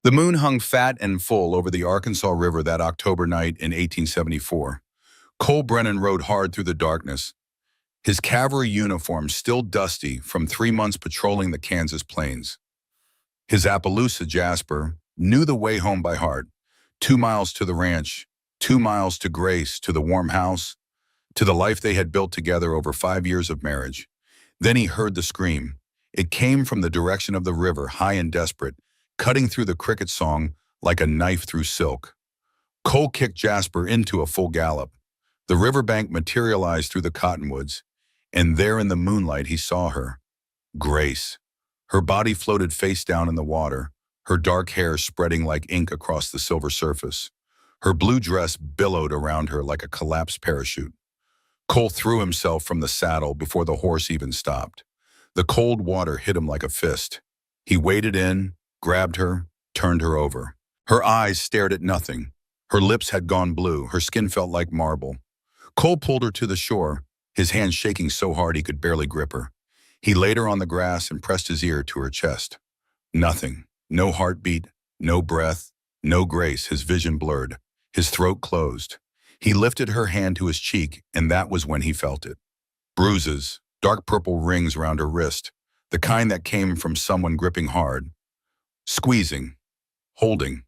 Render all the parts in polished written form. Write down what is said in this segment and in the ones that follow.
The moon hung fat and full over the Arkansas River that October night in 1874. Cole Brennan rode hard through the darkness, his cavalry uniform still dusty from 3 months patrolling the Kansas plains. His Appaloosa Jasper knew the way home by heart. 2 miles to the ranch, 2 miles to Grace, to the warm house, to the life they had built together over 5 years of marriage. Then he heard the scream. It came from the direction of the river, high and desperate, cutting through the cricket song like a knife through silk. Cole kicked Jasper into a full gallop. The riverbank materialized through the cottonwoods, and there in the moonlight he saw her, Grace. Her body floated face down in the water, her dark hair spreading like ink across the silver surface. Her blue dress billowed around her like a collapsed parachute. Cole threw himself from the saddle before the horse even stopped. The cold water hit him like a fist. He waded in, grabbed her, turned her over. Her eyes stared at nothing. Her lips had gone blue. Her skin felt like marble. Cole pulled her to the shore, his hands shaking so hard he could barely grip her. He laid her on the grass and pressed his ear to her chest. Nothing. No heartbeat, no breath, no Grace. His vision blurred. His throat closed. He lifted her hand to his cheek, and that was when he felt it. Bruises, dark purple rings around her wrist, the kind that came from someone gripping hard. Squeezing. Holding.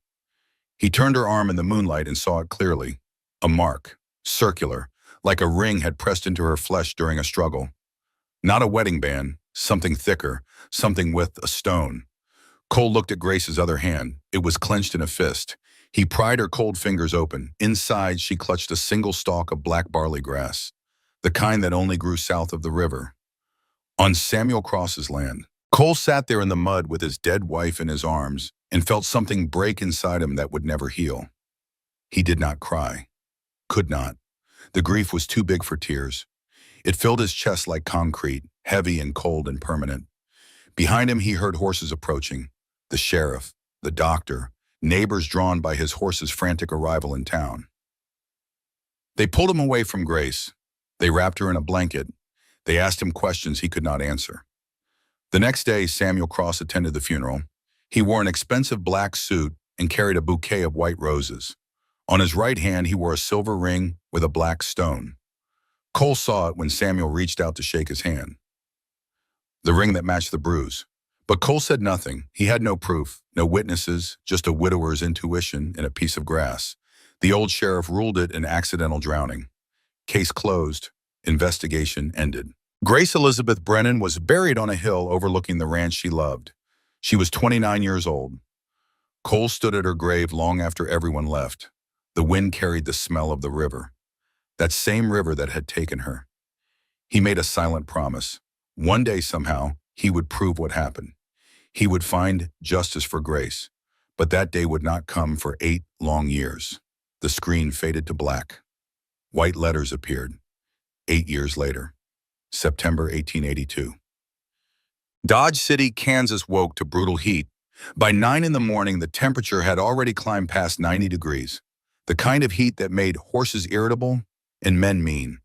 He turned her arm in the moonlight and saw it clearly. A mark. Circular. Like a ring had pressed into her flesh during a struggle. Not a wedding band. Something thicker. Something with a stone. Cole looked at Grace's other hand. It was clenched in a fist. He pried her cold fingers open. Inside, she clutched a single stalk of black barley grass, the kind that only grew south of the river, on Samuel Cross's land. Cole sat there in the mud with his dead wife in his arms and felt something break inside him that would never heal. He did not cry. Could not. The grief was too big for tears. It filled his chest like concrete, heavy and cold and permanent. Behind him, he heard horses approaching. The sheriff, the doctor, neighbors drawn by his horse's frantic arrival in town. They pulled him away from Grace. They wrapped her in a blanket. They asked him questions he could not answer. The next day, Samuel Cross attended the funeral. He wore an expensive black suit and carried a bouquet of white roses. On his right hand, he wore a silver ring with a black stone. Cole saw it when Samuel reached out to shake his hand. The ring that matched the bruise. But Cole said nothing. He had no proof, no witnesses, just a widower's intuition in a piece of grass. The old sheriff ruled it an accidental drowning. Case closed. Investigation ended. Grace Elizabeth Brennan was buried on a hill overlooking the ranch she loved. She was 29 years old. Cole stood at her grave long after everyone left. The wind carried the smell of the river, that same river that had taken her. He made a silent promise. One day, somehow, he would prove what happened. He would find justice for Grace, but that day would not come for 8 long years. The screen faded to black. White letters appeared. 8 years later, September 1882. Dodge City, Kansas woke to brutal heat. By 9 in the morning, the temperature had already climbed past 90 degrees, the kind of heat that made horses irritable and men mean.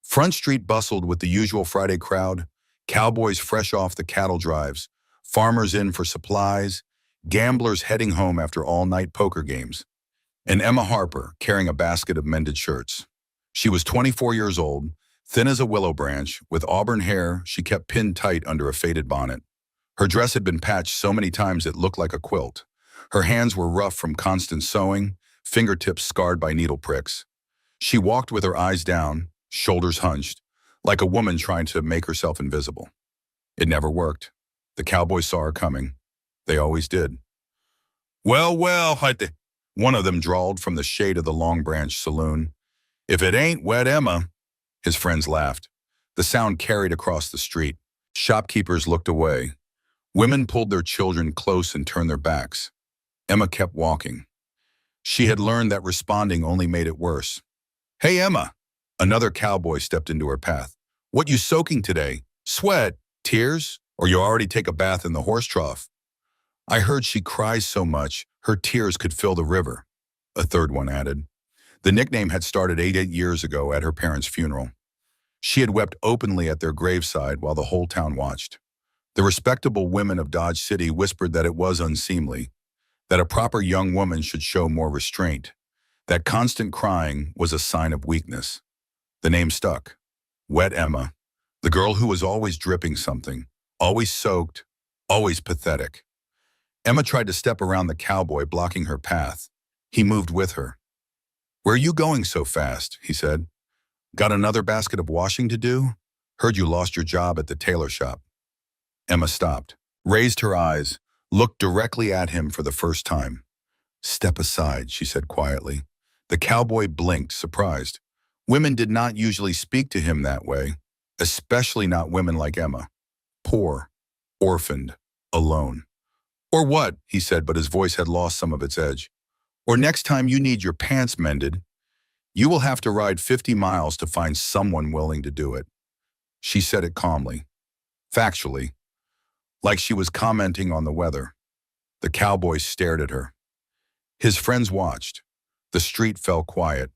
Front Street bustled with the usual Friday crowd, cowboys fresh off the cattle drives, farmers in for supplies, gamblers heading home after all-night poker games, and Emma Harper carrying a basket of mended shirts. She was 24 years old, thin as a willow branch, with auburn hair she kept pinned tight under a faded bonnet. Her dress had been patched so many times it looked like a quilt. Her hands were rough from constant sewing, fingertips scarred by needle pricks. She walked with her eyes down, shoulders hunched, like a woman trying to make herself invisible. It never worked. The cowboys saw her coming. They always did. "Well, well, one of them drawled from the shade of the Long Branch saloon. "If it ain't Wet Emma." His friends laughed. The sound carried across the street. Shopkeepers looked away. Women pulled their children close and turned their backs. Emma kept walking. She had learned that responding only made it worse. "Hey, Emma." Another cowboy stepped into her path. "What you soaking today? Sweat? Tears? Or you already take a bath in the horse trough?" "I heard she cries so much, her tears could fill the river," a third one added. The nickname had started 8 years ago at her parents' funeral. She had wept openly at their graveside while the whole town watched. The respectable women of Dodge City whispered that it was unseemly. that a proper young woman should show more restraint. That constant crying was a sign of weakness. The name stuck. Wet Emma, the girl who was always dripping something, always soaked, always pathetic. Emma tried to step around the cowboy blocking her path. He moved with her. "Where are you going so fast?" he said. "Got another basket of washing to do? Heard you lost your job at the tailor shop." Emma stopped, raised her eyes, looked directly at him for the first time. "Step aside," she said quietly. The cowboy blinked, surprised. Women did not usually speak to him that way, especially not women like Emma. Poor, orphaned, alone. "Or what?" he said, but his voice had lost some of its edge. "Or next time you need your pants mended, you will have to ride 50 miles to find someone willing to do it." She said it calmly, factually, like she was commenting on the weather. The cowboy stared at her. His friends watched. The street fell quiet.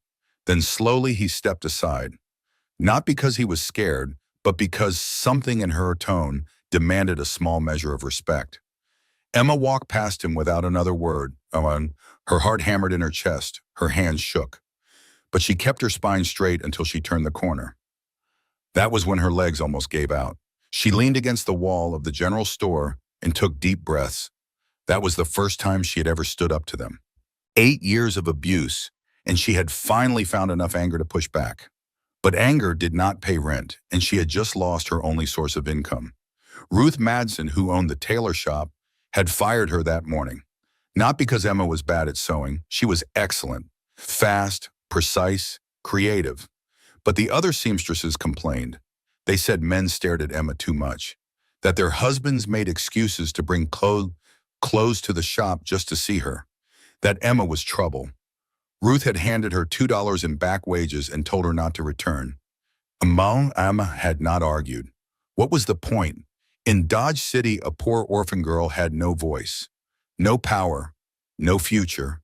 Then slowly he stepped aside, not because he was scared, but because something in her tone demanded a small measure of respect. Emma walked past him without another word. Her heart hammered in her chest, her hands shook. But she kept her spine straight until she turned the corner. That was when her legs almost gave out. She leaned against the wall of the general store and took deep breaths. That was the first time she had ever stood up to them. 8 years of abuse, and she had finally found enough anger to push back. But anger did not pay rent, and she had just lost her only source of income. Ruth Madsen, who owned the tailor shop, had fired her that morning. Not because Emma was bad at sewing. She was excellent, fast, precise, creative. But the other seamstresses complained. They said men stared at Emma too much, that their husbands made excuses to bring clothes to the shop just to see her, that Emma was trouble. Ruth had handed her $2 in back wages and told her not to return. Emma had not argued. What was the point? In Dodge City, a poor orphan girl had no voice, no power, no future.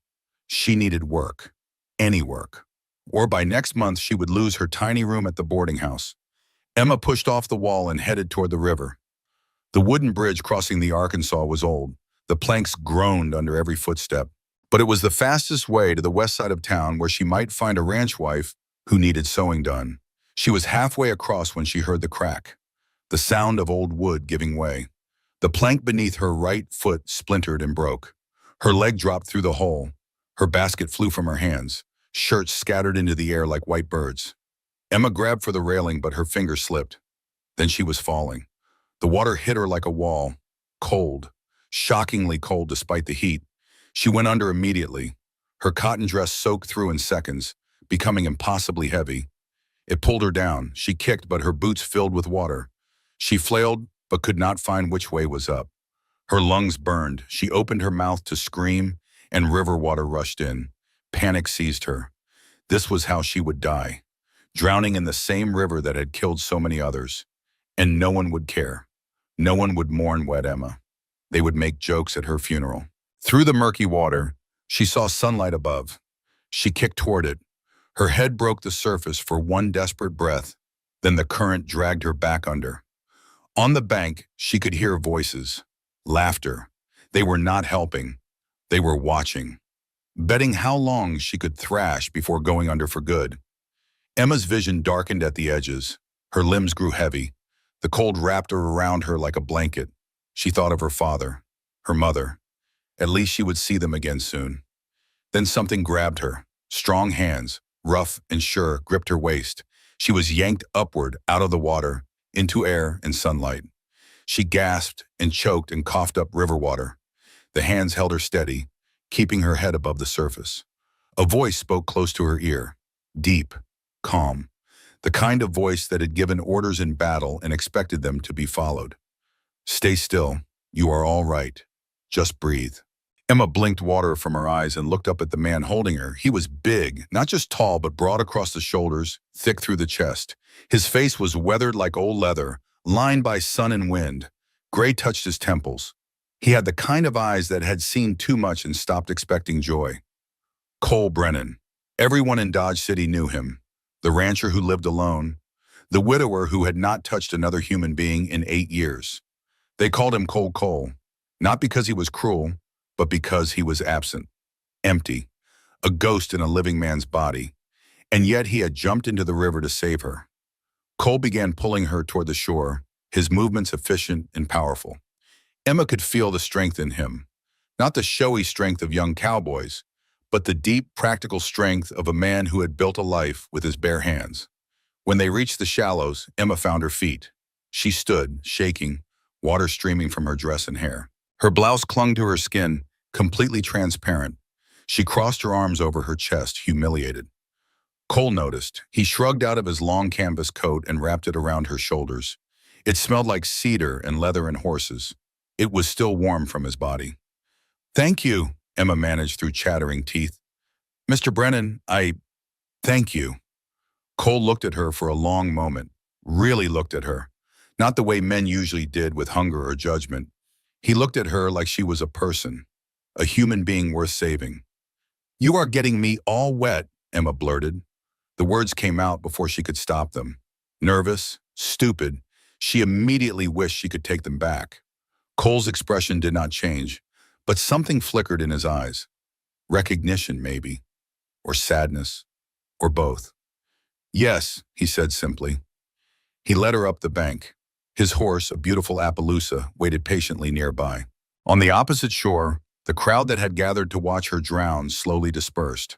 She needed work, any work. Or by next month, she would lose her tiny room at the boarding house. Emma pushed off the wall and headed toward the river. The wooden bridge crossing the Arkansas was old. The planks groaned under every footstep. But it was the fastest way to the west side of town where she might find a ranch wife who needed sewing done. She was halfway across when she heard the crack, the sound of old wood giving way. The plank beneath her right foot splintered and broke. Her leg dropped through the hole. Her basket flew from her hands. Shirts scattered into the air like white birds. Emma grabbed for the railing, but her fingers slipped. Then she was falling. The water hit her like a wall, cold, shockingly cold despite the heat. She went under immediately. Her cotton dress soaked through in seconds, becoming impossibly heavy. It pulled her down. She kicked, but her boots filled with water. She flailed, but could not find which way was up. Her lungs burned. She opened her mouth to scream, and river water rushed in. Panic seized her. This was how she would die, drowning in the same river that had killed so many others. And no one would care. No one would mourn wet Emma. They would make jokes at her funeral. Through the murky water, she saw sunlight above. She kicked toward it. Her head broke the surface for one desperate breath. Then the current dragged her back under. On the bank, she could hear voices, laughter. They were not helping. They were watching, betting how long she could thrash before going under for good. Emma's vision darkened at the edges. Her limbs grew heavy. The cold wrapped her around her like a blanket. She thought of her father, her mother. At least she would see them again soon. Then something grabbed her. Strong hands, rough and sure, gripped her waist. She was yanked upward out of the water, into air and sunlight. She gasped and choked and coughed up river water. The hands held her steady, keeping her head above the surface. A voice spoke close to her ear, deep, calm, the kind of voice that had given orders in battle and expected them to be followed. "Stay still. You are all right. Just breathe." Emma blinked water from her eyes and looked up at the man holding her. He was big, not just tall, but broad across the shoulders, thick through the chest. His face was weathered like old leather, lined by sun and wind. Gray touched his temples. He had the kind of eyes that had seen too much and stopped expecting joy. Cole Brennan. Everyone in Dodge City knew him. The rancher who lived alone. The widower who had not touched another human being in 8 years. They called him Cold Cole, not because he was cruel, but because he was absent, empty, a ghost in a living man's body. And yet he had jumped into the river to save her. Cole began pulling her toward the shore, his movements efficient and powerful. Emma could feel the strength in him, not the showy strength of young cowboys, but the deep, practical strength of a man who had built a life with his bare hands. When they reached the shallows, Emma found her feet. She stood, shaking, water streaming from her dress and hair. Her blouse clung to her skin, completely transparent. She crossed her arms over her chest, humiliated. Cole noticed. He shrugged out of his long canvas coat and wrapped it around her shoulders. It smelled like cedar and leather and horses. It was still warm from his body. "Thank you," Emma managed through chattering teeth. "Mr. Brennan, thank you." Cole looked at her for a long moment, really looked at her. Not the way men usually did with hunger or judgment. He looked at her like she was a person, a human being worth saving. "You are getting me all wet," Emma blurted. The words came out before she could stop them. Nervous, stupid, she immediately wished she could take them back. Cole's expression did not change, but something flickered in his eyes. Recognition, maybe, or sadness, or both. "Yes," he said simply. He led her up the bank. His horse, a beautiful Appaloosa, waited patiently nearby. On the opposite shore, the crowd that had gathered to watch her drown slowly dispersed.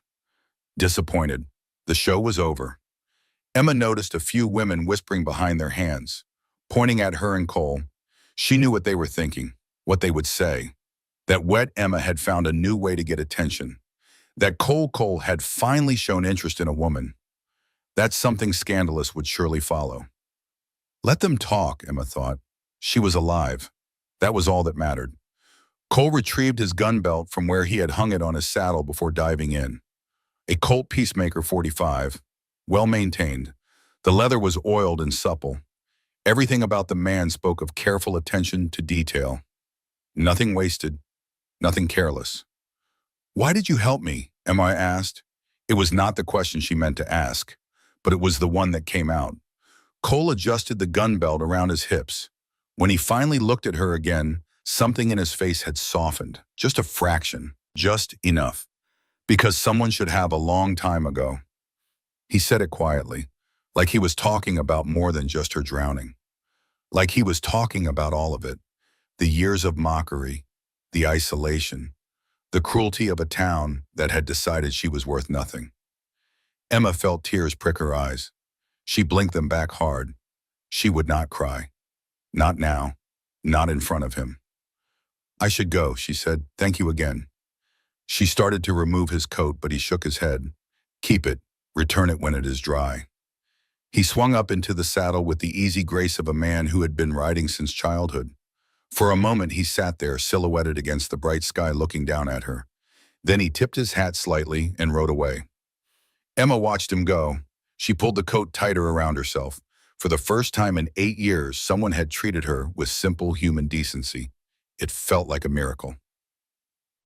Disappointed, the show was over. Emma noticed a few women whispering behind their hands, pointing at her and Cole. She knew what they were thinking, what they would say. That wet Emma had found a new way to get attention. That Cole had finally shown interest in a woman. That something scandalous would surely follow. Let them talk, Emma thought. She was alive. That was all that mattered. Cole retrieved his gun belt from where he had hung it on his saddle before diving in. A Colt Peacemaker 45, well maintained. The leather was oiled and supple. Everything about the man spoke of careful attention to detail. Nothing wasted, nothing careless. "Why did you help me?" Emma asked. It was not the question she meant to ask, but it was the one that came out. Cole adjusted the gun belt around his hips. When he finally looked at her again, something in his face had softened, just a fraction, just enough. Because someone should have a long time ago. He said it quietly, like he was talking about more than just her drowning. Like he was talking about all of it. The years of mockery, the isolation, the cruelty of a town that had decided she was worth nothing. Emma felt tears prick her eyes. She blinked them back hard. She would not cry. Not now. Not in front of him. "I should go," she said. "Thank you again." She started to remove his coat, but he shook his head. "Keep it. Return it when it is dry." He swung up into the saddle with the easy grace of a man who had been riding since childhood. For a moment he sat there, silhouetted against the bright sky, looking down at her. Then he tipped his hat slightly and rode away. Emma watched him go. She pulled the coat tighter around herself. For the first time in 8 years, someone had treated her with simple human decency. It felt like a miracle.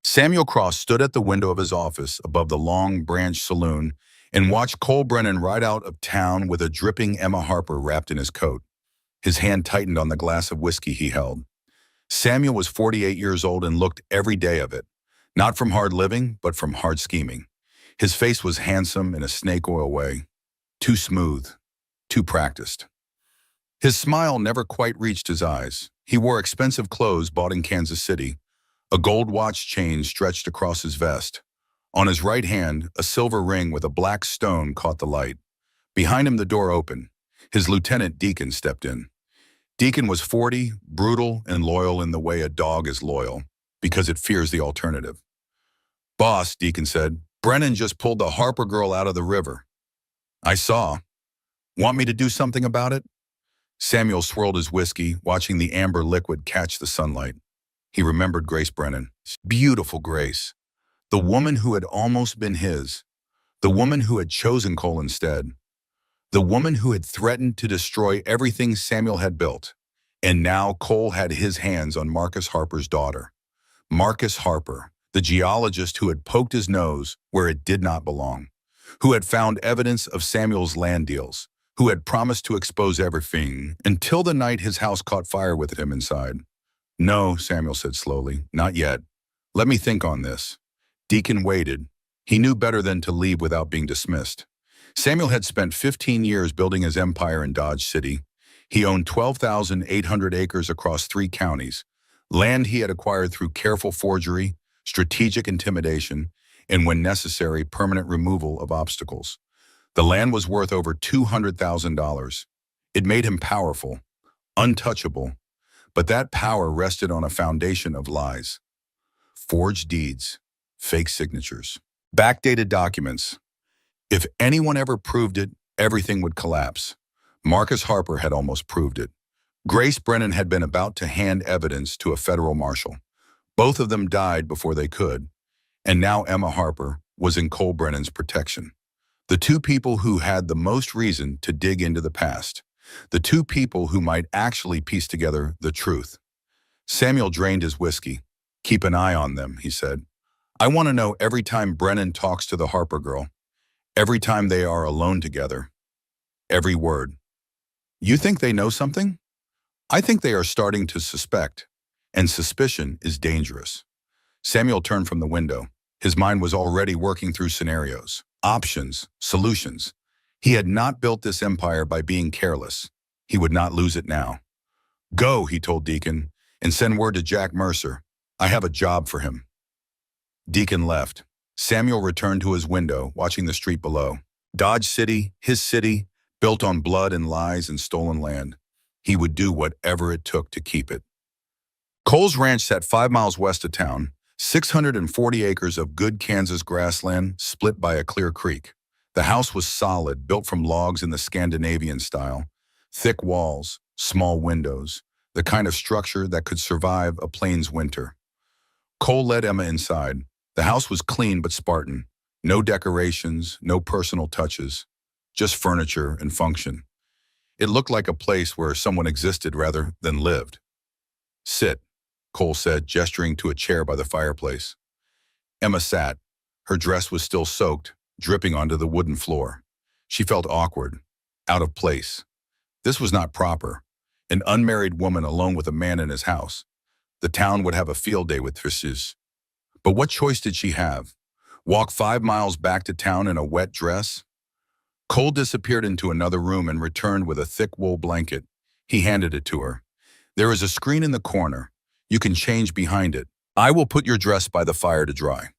Samuel Cross stood at the window of his office above the Long Branch Saloon and watched Cole Brennan ride out of town with a dripping Emma Harper wrapped in his coat. His hand tightened on the glass of whiskey he held. Samuel was 48 years old and looked every day of it, not from hard living, but from hard scheming. His face was handsome in a snake oil way, too smooth, too practiced. His smile never quite reached his eyes. He wore expensive clothes bought in Kansas City. A gold watch chain stretched across his vest. On his right hand, a silver ring with a black stone caught the light. Behind him, the door opened. His lieutenant, Deacon, stepped in. Deacon was 40, brutal and loyal in the way a dog is loyal, because it fears the alternative. "Boss," Deacon said, "Brennan just pulled the Harper girl out of the river." "I saw. Want me to do something about it?" Samuel swirled his whiskey, watching the amber liquid catch the sunlight. He remembered Grace Brennan. Beautiful Grace. The woman who had almost been his. The woman who had chosen Cole instead. The woman who had threatened to destroy everything Samuel had built. And now Cole had his hands on Marcus Harper's daughter. Marcus Harper, the geologist who had poked his nose where it did not belong, who had found evidence of Samuel's land deals, who had promised to expose everything until the night his house caught fire with him inside. "No," Samuel said slowly, "not yet. Let me think on this. Deacon waited. He knew better than to leave without being dismissed. Samuel had spent 15 years building his empire in Dodge City. He owned 12,800 acres across 3 counties, land he had acquired through careful forgery, strategic intimidation, and when necessary, permanent removal of obstacles. The land was worth over $200,000. It made him powerful, untouchable, but that power rested on a foundation of lies. Forged deeds, fake signatures, backdated documents. If anyone ever proved it, everything would collapse. Marcus Harper had almost proved it. Grace Brennan had been about to hand evidence to a federal marshal. Both of them died before they could, and now Emma Harper was in Cole Brennan's protection. The two people who had the most reason to dig into the past. The two people who might actually piece together the truth. Samuel drained his whiskey. "Keep an eye on them," he said. "I want to know every time Brennan talks to the Harper girl. Every time they are alone together. Every word. You think they know something? I think they are starting to suspect, and suspicion is dangerous." Samuel turned from the window. His mind was already working through scenarios, options, solutions. He had not built this empire by being careless. He would not lose it now. "Go," he told Deacon, "and send word to Jack Mercer. I have a job for him." Deacon left. Samuel returned to his window, watching the street below. Dodge City, his city, built on blood and lies and stolen land. He would do whatever it took to keep it. Cole's ranch sat 5 miles west of town, 640 acres of good Kansas grassland split by a clear creek. The house was solid, built from logs in the Scandinavian style. Thick walls, small windows, the kind of structure that could survive a plains winter. Cole led Emma inside. The house was clean but Spartan. No decorations, no personal touches, just furniture and function. It looked like a place where someone existed rather than lived. "Sit," Cole said, gesturing to a chair by the fireplace. Emma sat. Her dress was still soaked, dripping onto the wooden floor. She felt awkward, out of place. This was not proper. An unmarried woman alone with a man in his house. The town would have a field day with fishes. But what choice did she have? Walk 5 miles back to town in a wet dress? Cole disappeared into another room and returned with a thick wool blanket. He handed it to her. "There is a screen in the corner. You can change behind it. I will put your dress by the fire to dry."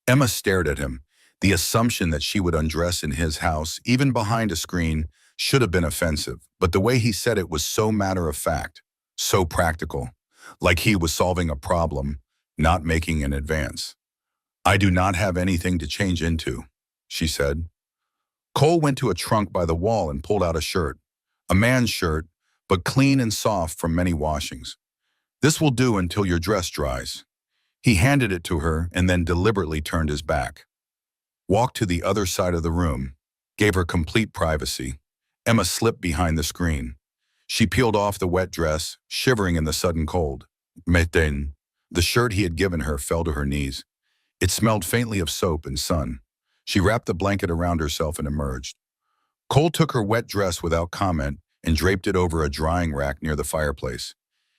Emma stared at him. The assumption that she would undress in his house, even behind a screen, should have been offensive. But the way he said it was so matter-of-fact, so practical, like he was solving a problem, not making an advance. "I do not have anything to change into," she said. Cole went to a trunk by the wall and pulled out a shirt. A man's shirt, but clean and soft from many washings. "This will do until your dress dries." He handed it to her and then deliberately turned his back. Walked to the other side of the room, gave her complete privacy. Emma slipped behind the screen. She peeled off the wet dress, shivering in the sudden cold. Then, the shirt he had given her fell to her knees. It smelled faintly of soap and sun. She wrapped the blanket around herself and emerged. Cole took her wet dress without comment and draped it over a drying rack near the fireplace.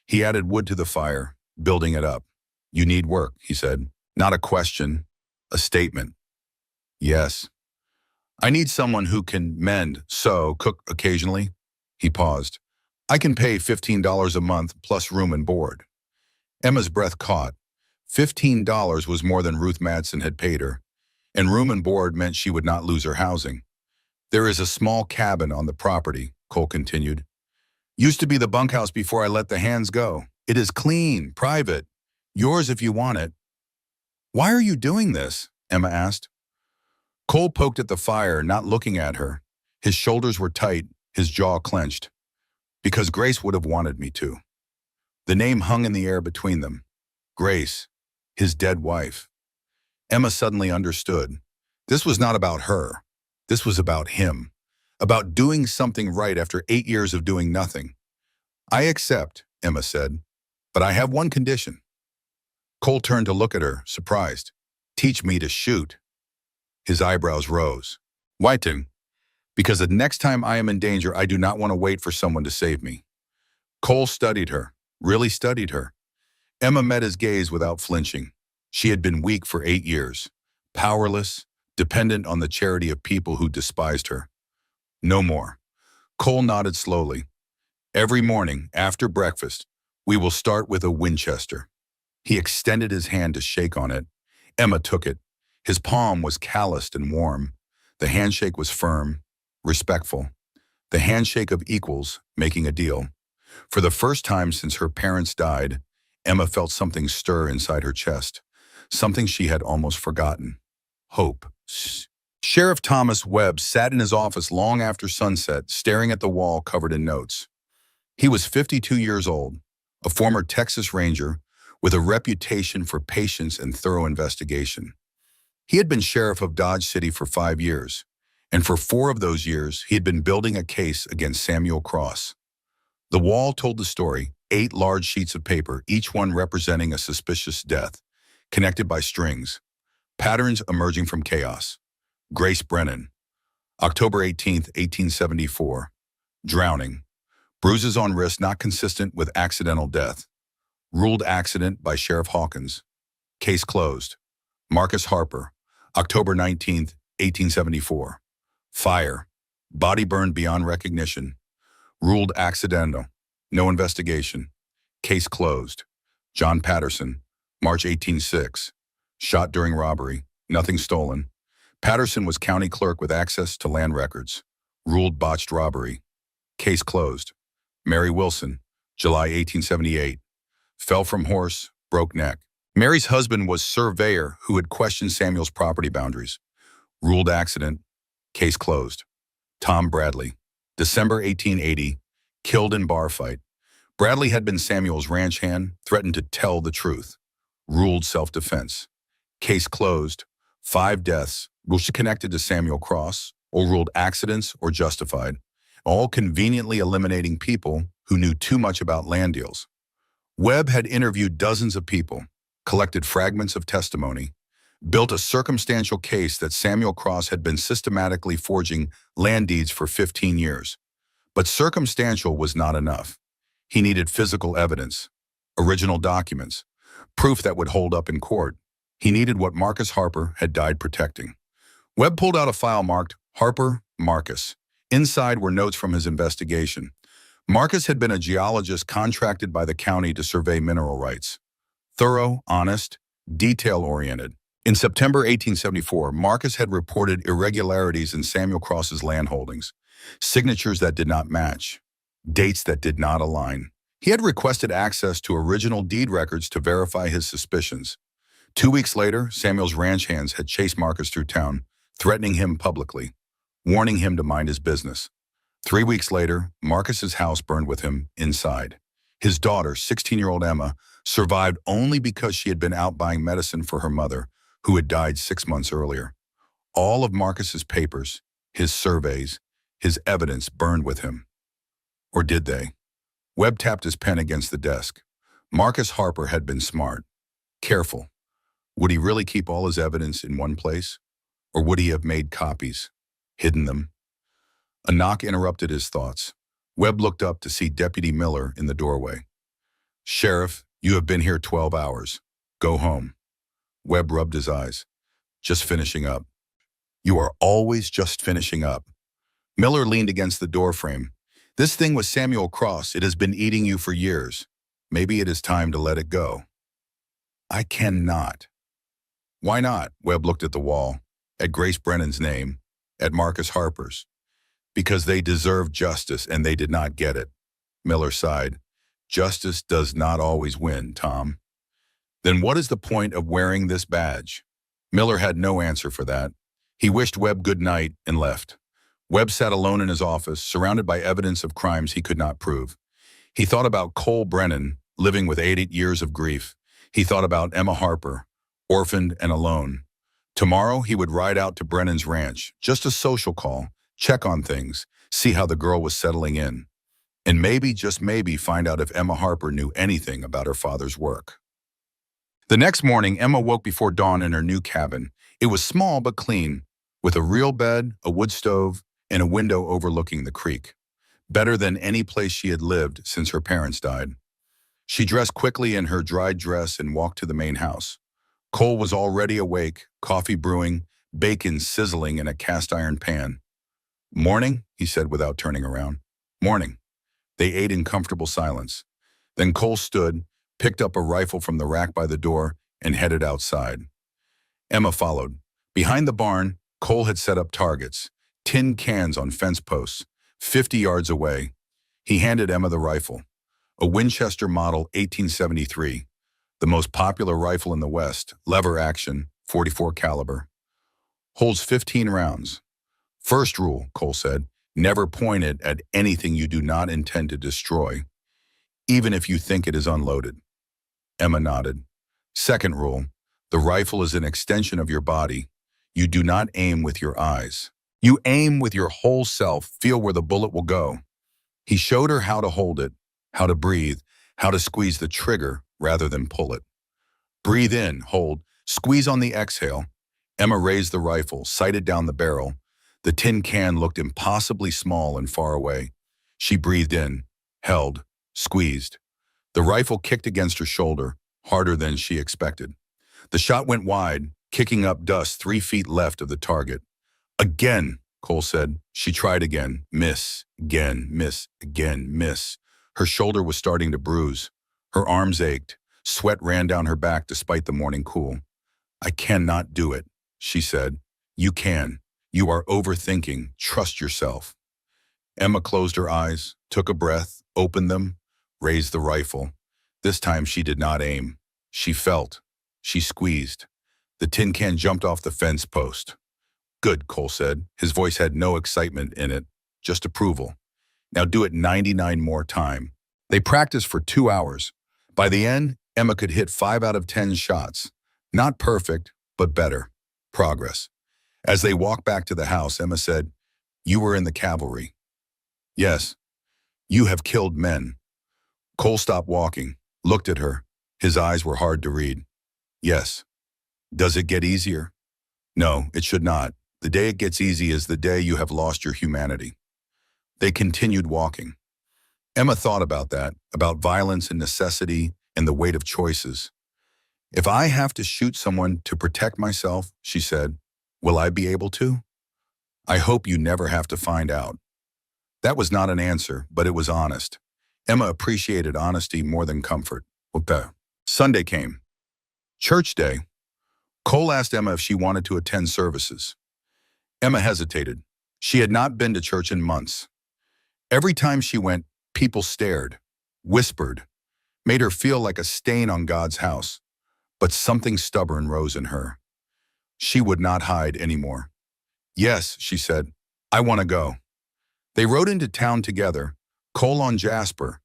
He added wood to the fire, building it up. "You need work," he said. Not a question, a statement. "Yes." "I need someone who can mend, sew, cook occasionally." He paused. "I can pay $15 a month plus room and board." Emma's breath caught. $15 was more than Ruth Madsen had paid her, and room and board meant she would not lose her housing. "There is a small cabin on the property," Cole continued. "Used to be the bunkhouse before I let the hands go. It is clean, private. Yours if you want it." "Why are you doing this?" Emma asked. Cole poked at the fire, not looking at her. His shoulders were tight, his jaw clenched. "Because Grace would have wanted me to." The name hung in the air between them. Grace, his dead wife. Emma suddenly understood. This was not about her. This was about him. About doing something right after 8 years of doing nothing. "I accept," Emma said, "but I have one condition." Cole turned to look at her, surprised. "Teach me to shoot." His eyebrows rose. "Why? Because the next time I am in danger, I do not want to wait for someone to save me." Cole studied her, really studied her. Emma met his gaze without flinching. She had been weak for 8 years, powerless, dependent on the charity of people who despised her. No more. Cole nodded slowly. Every morning, after breakfast, we will start with a Winchester. He extended his hand to shake on it. Emma took it. His palm was calloused and warm. The handshake was firm, respectful. The handshake of equals, making a deal. For the first time since her parents died, Emma felt something stir inside her chest, something she had almost forgotten. Hope. Sheriff Thomas Webb sat in his office long after sunset, staring at the wall covered in notes. He was 52 years old, a former Texas Ranger with a reputation for patience and thorough investigation. He had been sheriff of Dodge City for 5 years, and for 4 of those years, he had been building a case against Samuel Cross. The wall told the story, 8 large sheets of paper, each one representing a suspicious death, connected by strings, patterns emerging from chaos. Grace Brennan, October 18th, 1874. Drowning. Bruises on wrist not consistent with accidental death. Ruled accident by Sheriff Hawkins. Case closed. Marcus Harper, October 19th, 1874. Fire. Body burned beyond recognition. Ruled accidental. No investigation. Case closed. John Patterson, March 1806. Shot during robbery. Nothing stolen. Patterson was county clerk with access to land records. Ruled botched robbery. Case closed. Mary Wilson, July 1878. Fell from horse, broke neck. Mary's husband was surveyor who had questioned Samuel's property boundaries. Ruled accident. Case closed. Tom Bradley, December 1880. Killed in bar fight. Bradley had been Samuel's ranch hand, threatened to tell the truth. Ruled self-defense. Case closed. 5 deaths, ruled connected to Samuel Cross, or ruled accidents or justified, all conveniently eliminating people who knew too much about land deals. Webb had interviewed dozens of people, collected fragments of testimony, built a circumstantial case that Samuel Cross had been systematically forging land deeds for 15 years. But circumstantial was not enough. He needed physical evidence, original documents, proof that would hold up in court. He needed what Marcus Harper had died protecting. Webb pulled out a file marked Harper, Marcus. Inside were notes from his investigation. Marcus had been a geologist contracted by the county to survey mineral rights. Thorough, honest, detail-oriented. In September 1874, Marcus had reported irregularities in Samuel Cross's land holdings, signatures that did not match, dates that did not align. He had requested access to original deed records to verify his suspicions. 2 weeks later, Samuel's ranch hands had chased Marcus through town, threatening him publicly, warning him to mind his business. 3 weeks later, Marcus's house burned with him inside. His daughter, 16-year-old Emma, survived only because she had been out buying medicine for her mother, who had died 6 months earlier. All of Marcus's papers, his surveys, his evidence burned with him. Or did they? Webb tapped his pen against the desk. Marcus Harper had been smart, careful. Would he really keep all his evidence in one place? Or would he have made copies, hidden them? A knock interrupted his thoughts. Webb looked up to see Deputy Miller in the doorway. "Sheriff, you have been here 12 hours. Go home." Webb rubbed his eyes. "Just finishing up." "You are always just finishing up." Miller leaned against the doorframe. "This thing with Samuel Cross, it has been eating you for years. Maybe it is time to let it go." "I cannot." "Why not?" Webb looked at the wall, at Grace Brennan's name, at Marcus Harper's. "Because they deserve justice and they did not get it." Miller sighed. "Justice does not always win, Tom." "Then what is the point of wearing this badge?" Miller had no answer for that. He wished Webb good night and left. Webb sat alone in his office, surrounded by evidence of crimes he could not prove. He thought about Cole Brennan, living with 8 years of grief. He thought about Emma Harper, orphaned and alone. Tomorrow he would ride out to Brennan's ranch, just a social call, check on things, see how the girl was settling in. And maybe, just maybe, find out if Emma Harper knew anything about her father's work. The next morning, Emma woke before dawn in her new cabin. It was small but clean, with a real bed, a wood stove, and a window overlooking the creek. Better than any place she had lived since her parents died. She dressed quickly in her dried dress and walked to the main house. Cole was already awake, coffee brewing, bacon sizzling in a cast-iron pan. "Morning," he said without turning around. "Morning." They ate in comfortable silence. Then Cole stood, picked up a rifle from the rack by the door, and headed outside. Emma followed. Behind the barn, Cole had set up targets, tin cans on fence posts. 50 yards away, he handed Emma the rifle, a Winchester Model 1873, the most popular rifle in the West, lever action, 44 caliber. Holds 15 rounds. "First rule," Cole said, "never point it at anything you do not intend to destroy, even if you think it is unloaded." Emma nodded. "Second rule, the rifle is an extension of your body. You do not aim with your eyes. You aim with your whole self, feel where the bullet will go." He showed her how to hold it, how to breathe, how to squeeze the trigger rather than pull it. "Breathe in, hold, squeeze on the exhale." Emma raised the rifle, sighted down the barrel. The tin can looked impossibly small and far away. She breathed in, held, squeezed. The rifle kicked against her shoulder, harder than she expected. The shot went wide, kicking up dust 3 feet left of the target. "Again," Cole said. She tried again. Miss. Again. Miss. Again. Miss. Her shoulder was starting to bruise. Her arms ached. Sweat ran down her back despite the morning cool. "I cannot do it," she said. "You can. You are overthinking. Trust yourself." Emma closed her eyes, took a breath, opened them, raised the rifle. This time she did not aim. She felt. She squeezed. The tin can jumped off the fence post. "Good," Cole said. His voice had no excitement in it, just approval. "Now do it 99 more times." They practiced for 2 hours. By the end, Emma could hit 5 out of 10 shots. Not perfect, but better. Progress. As they walked back to the house, Emma said, "You were in the cavalry." "Yes." "You have killed men." Cole stopped walking, looked at her. His eyes were hard to read. "Yes." "Does it get easier?" "No, it should not. The day it gets easy is the day you have lost your humanity." They continued walking. Emma thought about that, about violence and necessity and the weight of choices. "If I have to shoot someone to protect myself," she said, "will I be able to? I hope you never have to find out." That was not an answer, but it was honest. Emma appreciated honesty more than comfort. Okay. Sunday came. Church day. Cole asked Emma if she wanted to attend services. Emma hesitated. She had not been to church in months. Every time she went, people stared, whispered, made her feel like a stain on God's house. But something stubborn rose in her. She would not hide anymore. "Yes," she said, "I want to go." They rode into town together, Cole on Jasper,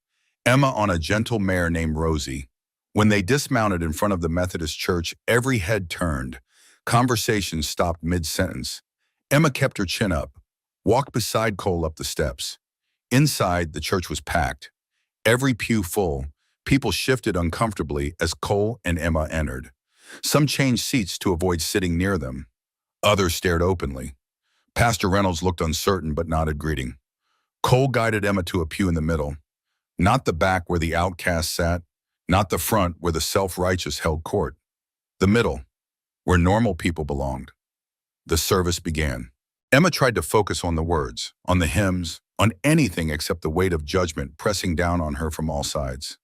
Emma on a gentle mare named Rosie. When they dismounted in front of the Methodist church, every head turned. Conversation stopped mid-sentence. Emma kept her chin up, walked beside Cole up the steps. Inside, the church was packed. Every pew full. People shifted uncomfortably as Cole and Emma entered. Some changed seats to avoid sitting near them. Others stared openly. Pastor Reynolds looked uncertain but nodded greeting. Cole guided Emma to a pew in the middle. Not the back where the outcast sat, not the front where the self-righteous held court. The middle, where normal people belonged. The service began. Emma tried to focus on the words, on the hymns, on anything except the weight of judgment pressing down on her from all sides.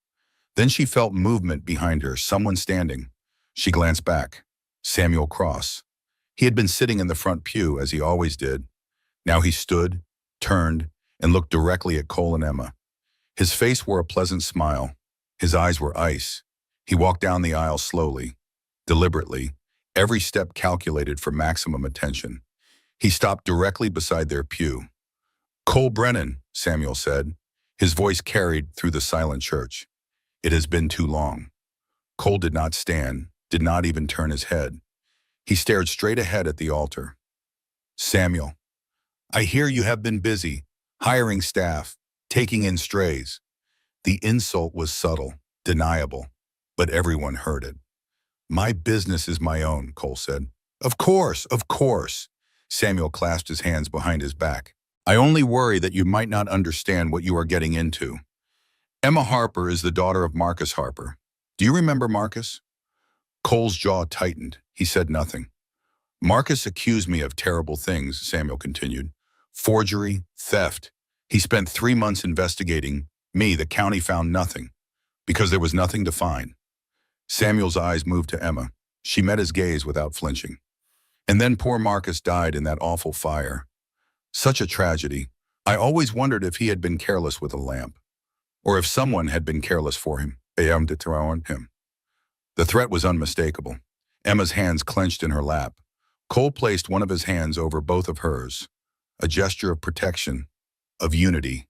Then she felt movement behind her, someone standing. She glanced back. Samuel Cross. He had been sitting in the front pew, as he always did. Now he stood, turned, and looked directly at Cole and Emma. His face wore a pleasant smile. His eyes were ice. He walked down the aisle slowly, deliberately, every step calculated for maximum attention. He stopped directly beside their pew. "Cole Brennan," Samuel said. His voice carried through the silent church. "It has been too long." Cole did not stand, did not even turn his head. He stared straight ahead at the altar. "Samuel, I hear you have been busy, hiring staff, taking in strays." The insult was subtle, deniable, but everyone heard it. "My business is my own," Cole said. Of course, of course." Samuel clasped his hands behind his back. "I only worry that you might not understand what you are getting into. Emma Harper is the daughter of Marcus Harper. Do you remember Marcus?" Cole's jaw tightened. He said nothing. Marcus accused me of terrible things, Samuel continued. Forgery, theft. He spent 3 months investigating. Me, the county found nothing, because there was nothing to find. Samuel's eyes moved to Emma. She met his gaze without flinching. And then poor Marcus died in that awful fire. Such a tragedy. I always wondered if he had been careless with a lamp, or if someone had been careless for him. Him. The threat was unmistakable. Emma's hands clenched in her lap. Cole placed one of his hands over both of hers, a gesture of protection, of unity.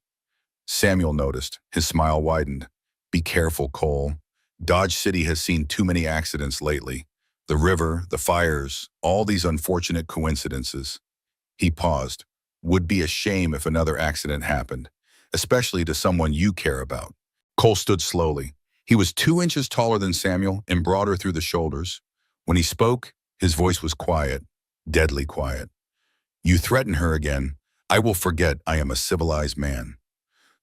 Samuel noticed. His smile widened. Be careful, Cole. Dodge City has seen too many accidents lately. The river, the fires, all these unfortunate coincidences. He paused. Would be a shame if another accident happened, especially to someone you care about. Cole stood slowly. He was 2 inches taller than Samuel and broader through the shoulders. When he spoke, his voice was quiet, deadly quiet. You threaten her again. I will forget I am a civilized man.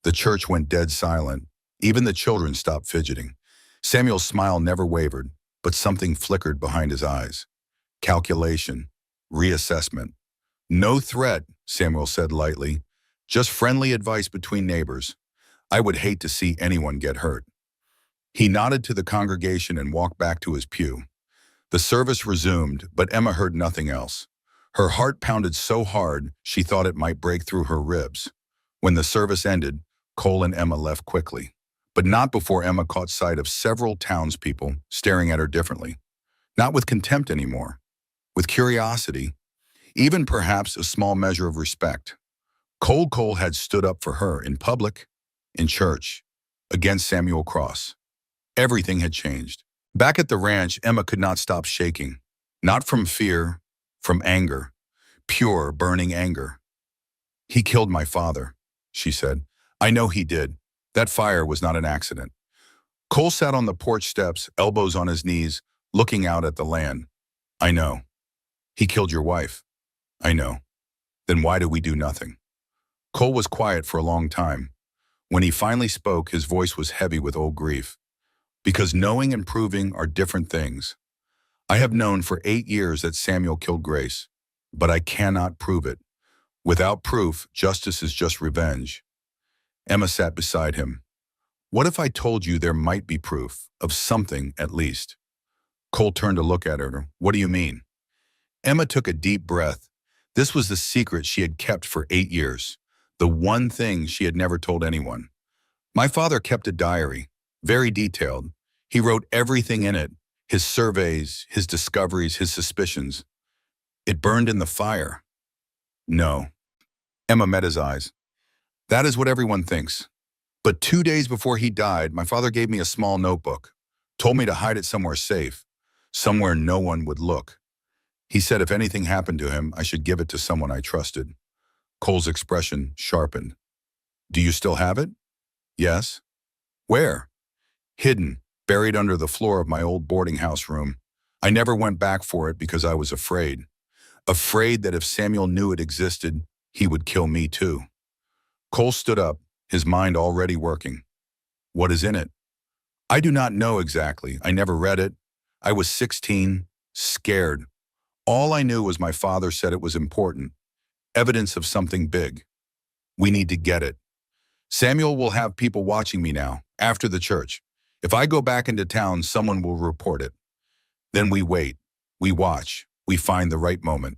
The church went dead silent. Even the children stopped fidgeting. Samuel's smile never wavered, but something flickered behind his eyes. Calculation. Reassessment. No threat, Samuel said lightly. Just friendly advice between neighbors. I would hate to see anyone get hurt. He nodded to the congregation and walked back to his pew. The service resumed, but Emma heard nothing else. Her heart pounded so hard she thought it might break through her ribs. When the service ended, Cole and Emma left quickly, but not before Emma caught sight of several townspeople staring at her differently. Not with contempt anymore, with curiosity, even perhaps a small measure of respect. Cole had stood up for her in public, in church, against Samuel Cross. Everything had changed. Back at the ranch, Emma could not stop shaking. Not from fear, from anger. Pure, burning anger. He killed my father, she said. I know he did. That fire was not an accident. Cole sat on the porch steps, elbows on his knees, looking out at the land. I know. He killed your wife. I know. Then why do we do nothing? Cole was quiet for a long time. When he finally spoke, his voice was heavy with old grief. Because knowing and proving are different things. I have known for 8 years that Samuel killed Grace, but I cannot prove it. Without proof, justice is just revenge. Emma sat beside him. What if I told you there might be proof, of something at least? Cole turned to look at her. What do you mean? Emma took a deep breath. This was the secret she had kept for 8 years. The one thing she had never told anyone. My father kept a diary, very detailed. He wrote everything in it, his surveys, his discoveries, his suspicions. It burned in the fire. No. Emma met his eyes. That is what everyone thinks. But 2 days before he died, my father gave me a small notebook, told me to hide it somewhere safe, somewhere no one would look. He said if anything happened to him, I should give it to someone I trusted. Cole's expression sharpened. Do you still have it? Yes. Where? Hidden, buried under the floor of my old boarding house room. I never went back for it because I was afraid. Afraid that if Samuel knew it existed, he would kill me too. Cole stood up, his mind already working. What is in it? I do not know exactly. I never read it. I was 16, scared. All I knew was my father said it was important. Evidence of something big. We need to get it. Samuel will have people watching me now, after the church. If I go back into town, someone will report it. Then we wait. We watch. We find the right moment.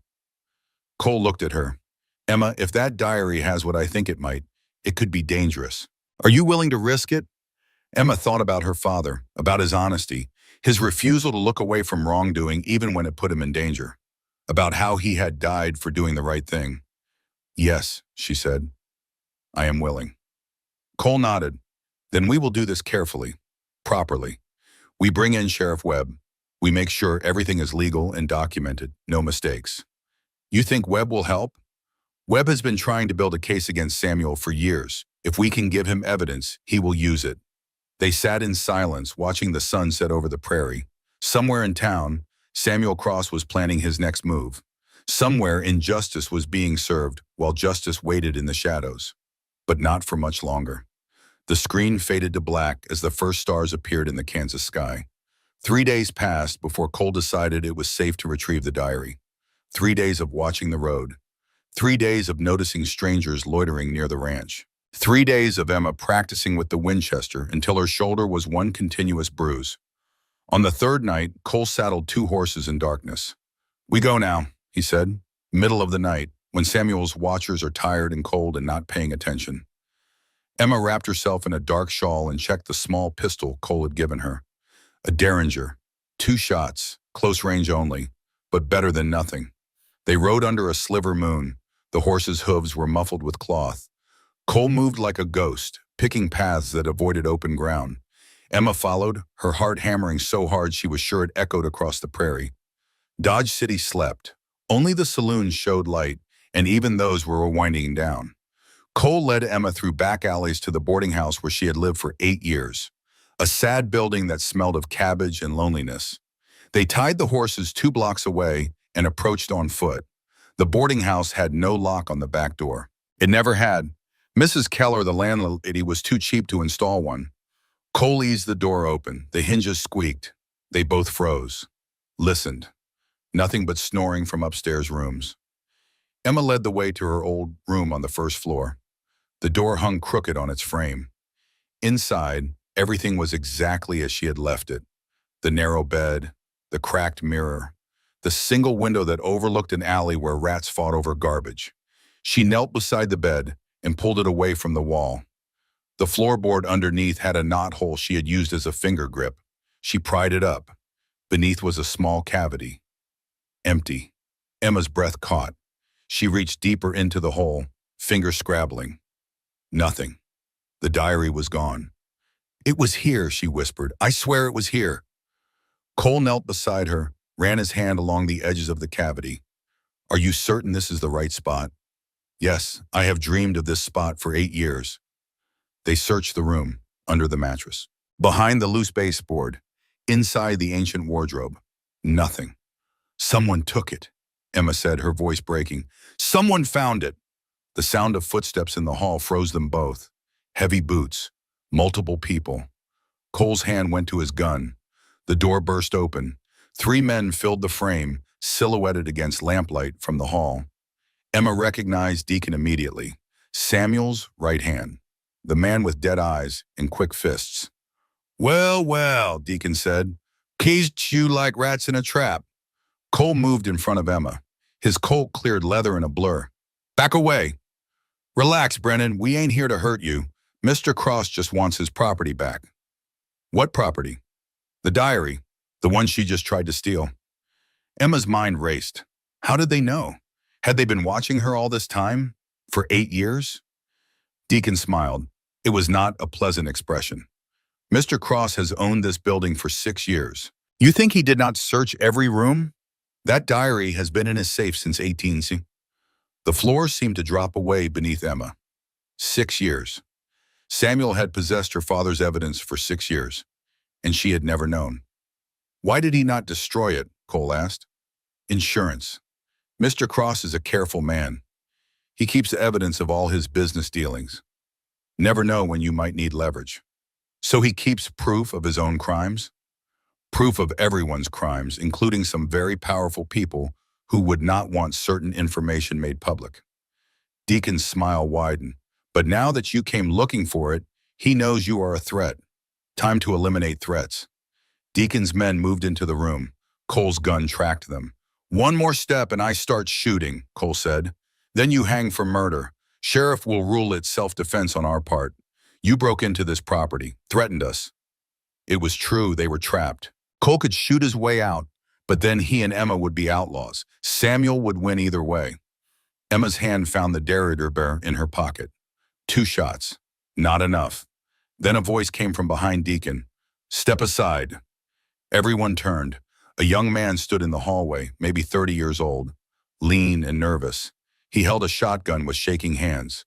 Cole looked at her. Emma, if that diary has what I think it might, it could be dangerous. Are you willing to risk it? Emma thought about her father, about his honesty, his refusal to look away from wrongdoing even when it put him in danger, about how he had died for doing the right thing. Yes, she said. I am willing. Cole nodded. Then we will do this carefully, properly. We bring in Sheriff Webb. We make sure everything is legal and documented, no mistakes. You think Webb will help? Webb has been trying to build a case against Samuel for years. If we can give him evidence, he will use it. They sat in silence, watching the sun set over the prairie. Somewhere in town, Samuel Cross was planning his next move. Somewhere injustice was being served while justice waited in the shadows. But not for much longer. The screen faded to black as the first stars appeared in the Kansas sky. 3 days passed before Cole decided it was safe to retrieve the diary. 3 days of watching the road. 3 days of noticing strangers loitering near the ranch. 3 days of Emma practicing with the Winchester until her shoulder was one continuous bruise. On the third night, Cole saddled 2 horses in darkness. "We go now," he said, middle of the night, when Samuel's watchers are tired and cold and not paying attention. Emma wrapped herself in a dark shawl and checked the small pistol Cole had given her. A Derringer. 2 shots, close range only, but better than nothing. They rode under a sliver moon. The horses' hooves were muffled with cloth. Cole moved like a ghost, picking paths that avoided open ground. Emma followed, her heart hammering so hard she was sure it echoed across the prairie. Dodge City slept. Only the saloons showed light, and even those were winding down. Cole led Emma through back alleys to the boarding house where she had lived for 8 years. A sad building that smelled of cabbage and loneliness. They tied the horses 2 blocks away and approached on foot. The boarding house had no lock on the back door. It never had. Mrs. Keller, the landlady, was too cheap to install one. Cole eased the door open. The hinges squeaked. They both froze. Listened. Nothing but snoring from upstairs rooms. Emma led the way to her old room on the first floor. The door hung crooked on its frame. Inside, everything was exactly as she had left it. The narrow bed, the cracked mirror, the single window that overlooked an alley where rats fought over garbage. She knelt beside the bed and pulled it away from the wall. The floorboard underneath had a knothole she had used as a finger grip. She pried it up. Beneath was a small cavity. Empty. Emma's breath caught. She reached deeper into the hole, fingers scrabbling. Nothing. The diary was gone. "It was here," she whispered. "I swear it was here." Cole knelt beside her, ran his hand along the edges of the cavity. "Are you certain this is the right spot?" "Yes, I have dreamed of this spot for 8 years. They searched the room, under the mattress, behind the loose baseboard, inside the ancient wardrobe. Nothing. "Someone took it," Emma said, her voice breaking. "Someone found it." The sound of footsteps in the hall froze them both. Heavy boots. Multiple people. Cole's hand went to his gun. The door burst open. 3 men filled the frame, silhouetted against lamplight from the hall. Emma recognized Deacon immediately. Samuel's right hand. The man with dead eyes and quick fists. "Well, well," Deacon said. "Caged you like rats in a trap." Cole moved in front of Emma. His Colt cleared leather in a blur. "Back away." "Relax, Brennan. We ain't here to hurt you. Mr. Cross just wants his property back." "What property?" "The diary. The one she just tried to steal." Emma's mind raced. How did they know? Had they been watching her all this time? For 8 years? Deacon smiled. It was not a pleasant expression. "Mr. Cross has owned this building for 6 years. You think he did not search every room? That diary has been in his safe since 18C." The floor seemed to drop away beneath Emma. 6 years. Samuel had possessed her father's evidence for 6 years, and she had never known. "Why did he not destroy it?" Cole asked. "Insurance. Mr. Cross is a careful man. He keeps evidence of all his business dealings. Never know when you might need leverage. So he keeps proof of his own crimes? Proof of everyone's crimes, including some very powerful people who would not want certain information made public." Deacon's smile widened. "But now that you came looking for it, he knows you are a threat. Time to eliminate threats." Deacon's men moved into the room. Cole's gun tracked them. "One more step and I start shooting," Cole said. "Then you hang for murder. Sheriff will rule it self-defense on our part. You broke into this property, threatened us." It was true, they were trapped. Cole could shoot his way out, but then he and Emma would be outlaws. Samuel would win either way. Emma's hand found the Derringer in her pocket. 2 shots. Not enough. Then a voice came from behind Deacon. "Step aside." Everyone turned. A young man stood in the hallway, maybe 30 years old, lean and nervous. He held a shotgun with shaking hands.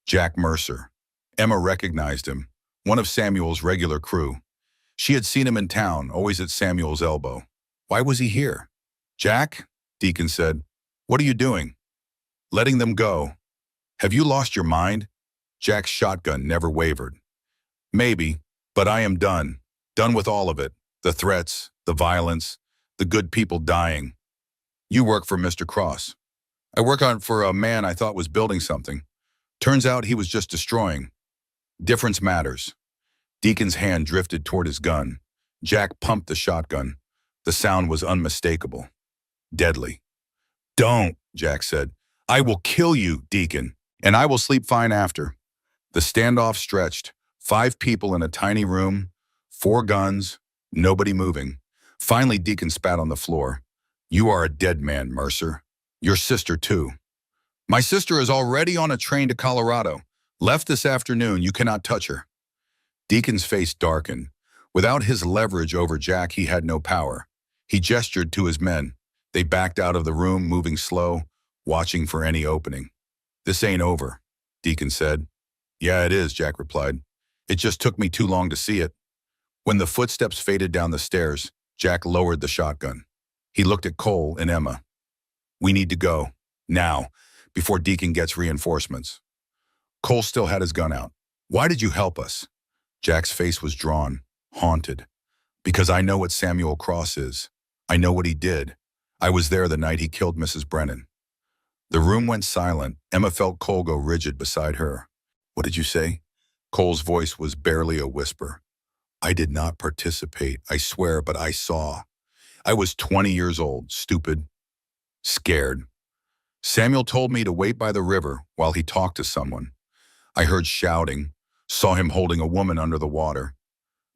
Jack Mercer. Emma recognized him, one of Samuel's regular crew. She had seen him in town, always at Samuel's elbow. Why was he here? "Jack," Deacon said, "what are you doing?" "Letting them go." "Have you lost your mind?" Jack's shotgun never wavered. "Maybe, but I am done. Done with all of it. The threats, the violence, the good people dying. You work for Mr. Cross. I work on for a man I thought was building something. Turns out he was just destroying. Difference matters. Deacon's hand drifted toward his gun. Jack pumped the shotgun. The sound was unmistakable. Deadly. Don't, Jack said. I will kill you, Deacon, and I will sleep fine after. The standoff stretched. 5 people in a tiny room, 4 guns, nobody moving. Finally, Deacon spat on the floor. You are a dead man, Mercer. Your sister, too. My sister is already on a train to Colorado. Left this afternoon, you cannot touch her. Deacon's face darkened. Without his leverage over Jack, he had no power. He gestured to his men. They backed out of the room, moving slow, watching for any opening. This ain't over, Deacon said. Yeah, it is, Jack replied. It just took me too long to see it. When the footsteps faded down the stairs, Jack lowered the shotgun. He looked at Cole and Emma. We need to go, now, before Deacon gets reinforcements. Cole still had his gun out. Why did you help us? Jack's face was drawn, haunted. Because I know what Samuel Cross is. I know what he did. I was there the night he killed Mrs. Brennan. The room went silent. Emma felt Cole go rigid beside her. What did you say? Cole's voice was barely a whisper. I did not participate, I swear, but I saw. I was 20 years old, stupid, scared. Samuel told me to wait by the river while he talked to someone. I heard shouting, saw him holding a woman under the water.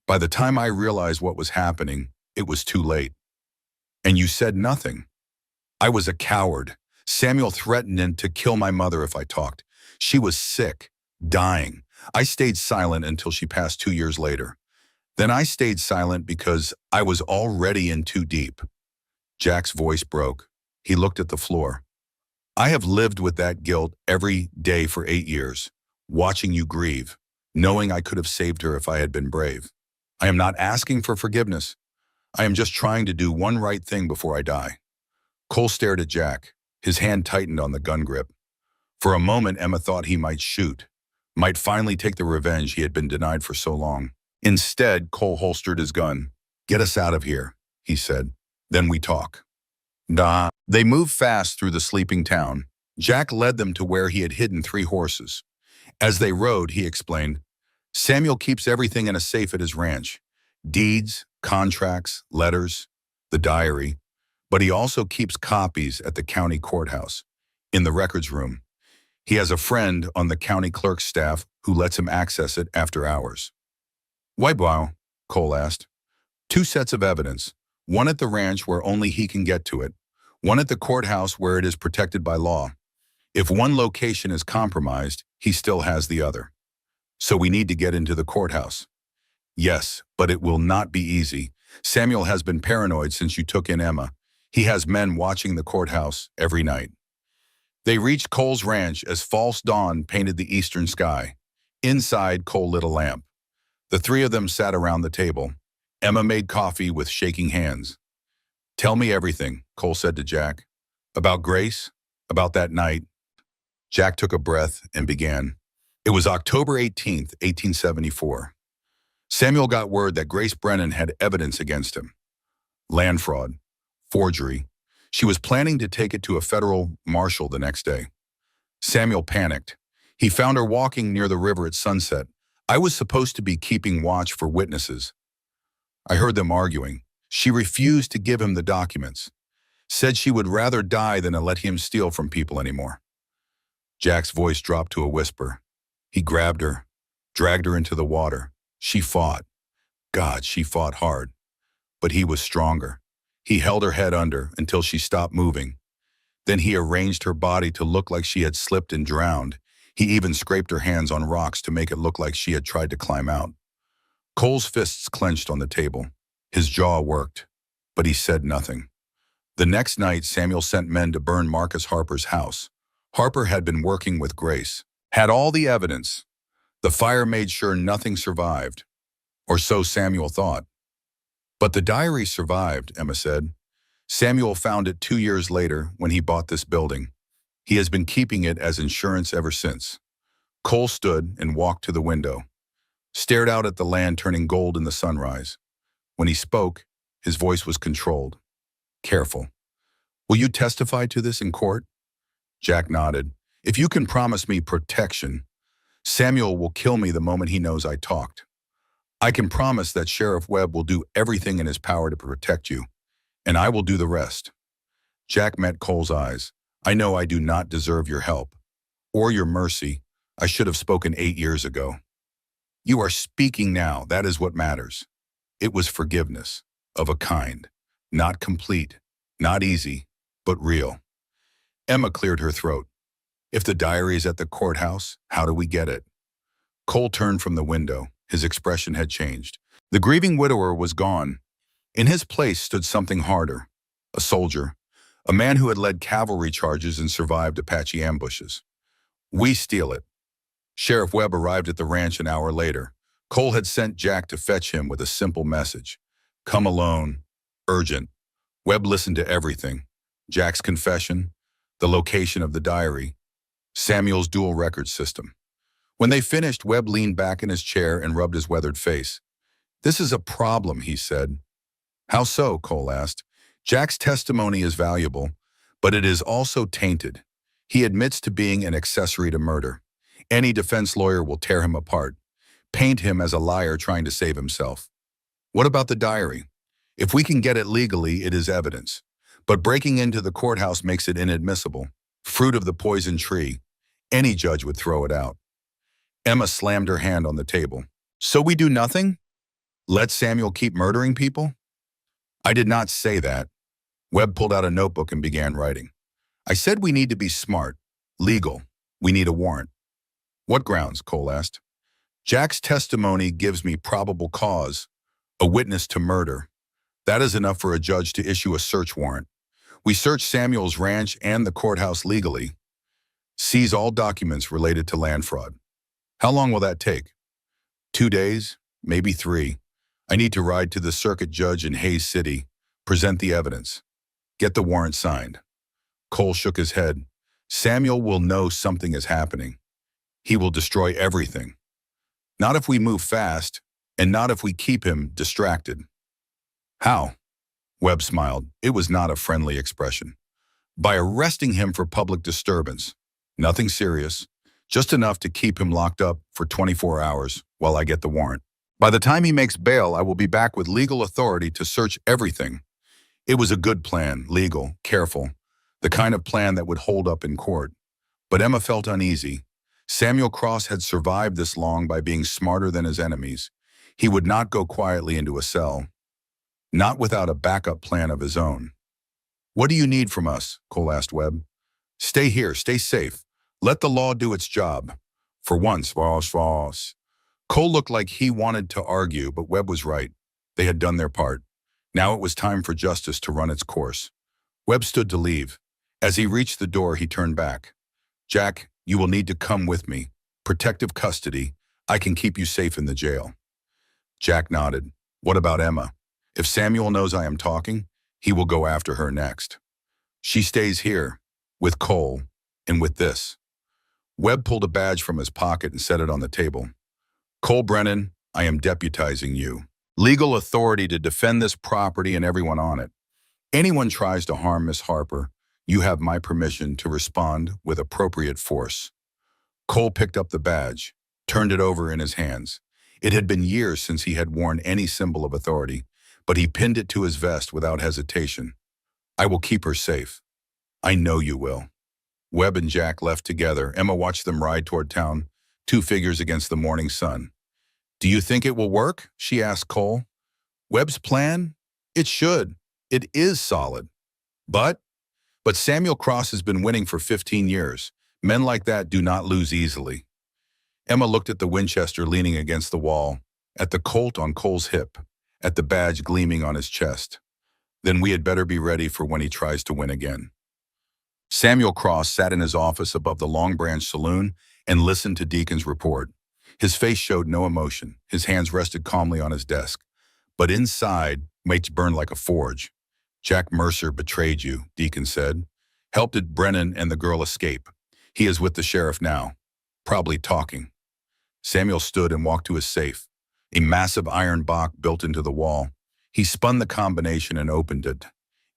By the time I realized what was happening, it was too late. And you said nothing. I was a coward. Samuel threatened to kill my mother if I talked. She was sick, dying. I stayed silent until she passed 2 years later. Then I stayed silent because I was already in too deep. Jack's voice broke. He looked at the floor. I have lived with that guilt every day for 8 years, watching you grieve, knowing I could have saved her if I had been brave. I am not asking for forgiveness. I am just trying to do one right thing before I die. Cole stared at Jack. His hand tightened on the gun grip. For a moment, Emma thought he might shoot, might finally take the revenge he had been denied for so long. Instead, Cole holstered his gun. Get us out of here, he said. Then we talk. Nah. They moved fast through the sleeping town. Jack led them to where he had hidden 3 horses. As they rode, he explained, Samuel keeps everything in a safe at his ranch. Deeds, contracts, letters, the diary. But he also keeps copies at the county courthouse, in the records room. He has a friend on the county clerk's staff who lets him access it after hours. Why, wow? Cole asked. 2 sets of evidence, one at the ranch where only he can get to it, one at the courthouse where it is protected by law. If one location is compromised, he still has the other. So we need to get into the courthouse. Yes, but it will not be easy. Samuel has been paranoid since you took in Emma. He has men watching the courthouse every night. They reached Cole's ranch as false dawn painted the eastern sky. Inside, Cole lit a lamp. The 3 of them sat around the table. Emma made coffee with shaking hands. Tell me everything, Cole said to Jack. About Grace? About that night? Jack took a breath and began. It was October 18th, 1874. Samuel got word that Grace Brennan had evidence against him. Land fraud, forgery. She was planning to take it to a federal marshal the next day. Samuel panicked. He found her walking near the river at sunset. I was supposed to be keeping watch for witnesses. I heard them arguing. She refused to give him the documents. Said she would rather die than to let him steal from people anymore. Jack's voice dropped to a whisper. He grabbed her, dragged her into the water. She fought. God, she fought hard. But he was stronger. He held her head under until she stopped moving. Then he arranged her body to look like she had slipped and drowned. He even scraped her hands on rocks to make it look like she had tried to climb out. Cole's fists clenched on the table. His jaw worked, but he said nothing. The next night, Samuel sent men to burn Marcus Harper's house. Harper had been working with Grace, had all the evidence. The fire made sure nothing survived, or so Samuel thought. But the diary survived, Emma said. Samuel found it 2 years later when he bought this building. He has been keeping it as insurance ever since. Cole stood and walked to the window, stared out at the land turning gold in the sunrise. When he spoke, his voice was controlled. Careful. Will you testify to this in court? Jack nodded. If you can promise me protection, Samuel will kill me the moment he knows I talked. I can promise that Sheriff Webb will do everything in his power to protect you, and I will do the rest. Jack met Cole's eyes. I know I do not deserve your help, or your mercy. I should have spoken 8 years ago. You are speaking now. That is what matters. It was forgiveness, of a kind. Not complete, not easy, but real. Emma cleared her throat. If the diary is at the courthouse, how do we get it? Cole turned from the window. His expression had changed. The grieving widower was gone. In his place stood something harder. A soldier. A man who had led cavalry charges and survived Apache ambushes. We steal it. Sheriff Webb arrived at the ranch an hour later. Cole had sent Jack to fetch him with a simple message. Come alone. Urgent. Webb listened to everything. Jack's confession, the location of the diary, Samuel's dual record system. When they finished, Webb leaned back in his chair and rubbed his weathered face. This is a problem, he said. How so? Cole asked. Jack's testimony is valuable, but it is also tainted. He admits to being an accessory to murder. Any defense lawyer will tear him apart, paint him as a liar trying to save himself. What about the diary? If we can get it legally, it is evidence. But breaking into the courthouse makes it inadmissible. Fruit of the poison tree. Any judge would throw it out. Emma slammed her hand on the table. So we do nothing? Let Samuel keep murdering people? I did not say that. Webb pulled out a notebook and began writing. I said we need to be smart, legal. We need a warrant. What grounds? Cole asked. Jack's testimony gives me probable cause, a witness to murder. That is enough for a judge to issue a search warrant. We search Samuel's ranch and the courthouse legally. Seize all documents related to land fraud. How long will that take? 2 days, maybe 3. I need to ride to the circuit judge in Hays City, present the evidence. Get the warrant signed. Cole shook his head. Samuel will know something is happening. He will destroy everything. Not if we move fast, and not if we keep him distracted. How? Webb smiled. It was not a friendly expression. By arresting him for public disturbance. Nothing serious, just enough to keep him locked up for 24 hours while I get the warrant. By the time he makes bail, I will be back with legal authority to search everything. It was a good plan, legal, careful, the kind of plan that would hold up in court. But Emma felt uneasy. Samuel Cross had survived this long by being smarter than his enemies. He would not go quietly into a cell, not without a backup plan of his own. What do you need from us? Cole asked Webb. Stay here, stay safe. Let the law do its job. For once, boss. Cole looked like he wanted to argue, but Webb was right. They had done their part. Now it was time for justice to run its course. Webb stood to leave. As he reached the door, he turned back. Jack, you will need to come with me. Protective custody. I can keep you safe in the jail. Jack nodded. What about Emma? If Samuel knows I am talking, he will go after her next. She stays here, with Cole, and with this. Webb pulled a badge from his pocket and set it on the table. Cole Brennan, I am deputizing you. Legal authority to defend this property and everyone on it. Anyone tries to harm Miss Harper, you have my permission to respond with appropriate force. Cole picked up the badge, turned it over in his hands. It had been years since he had worn any symbol of authority, but he pinned it to his vest without hesitation. I will keep her safe. I know you will. Webb and Jack left together. Emma watched them ride toward town, 2 figures against the morning sun. Do you think it will work? She asked Cole. Webb's plan? It should. It is solid. But Samuel Cross has been winning for 15 years. Men like that do not lose easily. Emma looked at the Winchester leaning against the wall, at the Colt on Cole's hip, at the badge gleaming on his chest. Then we had better be ready for when he tries to win again. Samuel Cross sat in his office above the Long Branch Saloon and listened to Deacon's report. His face showed no emotion. His hands rested calmly on his desk. But inside, mates burned like a forge. Jack Mercer betrayed you, Deacon said. Helped Brennan and the girl escape. He is with the sheriff now, probably talking. Samuel stood and walked to his safe, a massive iron box built into the wall. He spun the combination and opened it.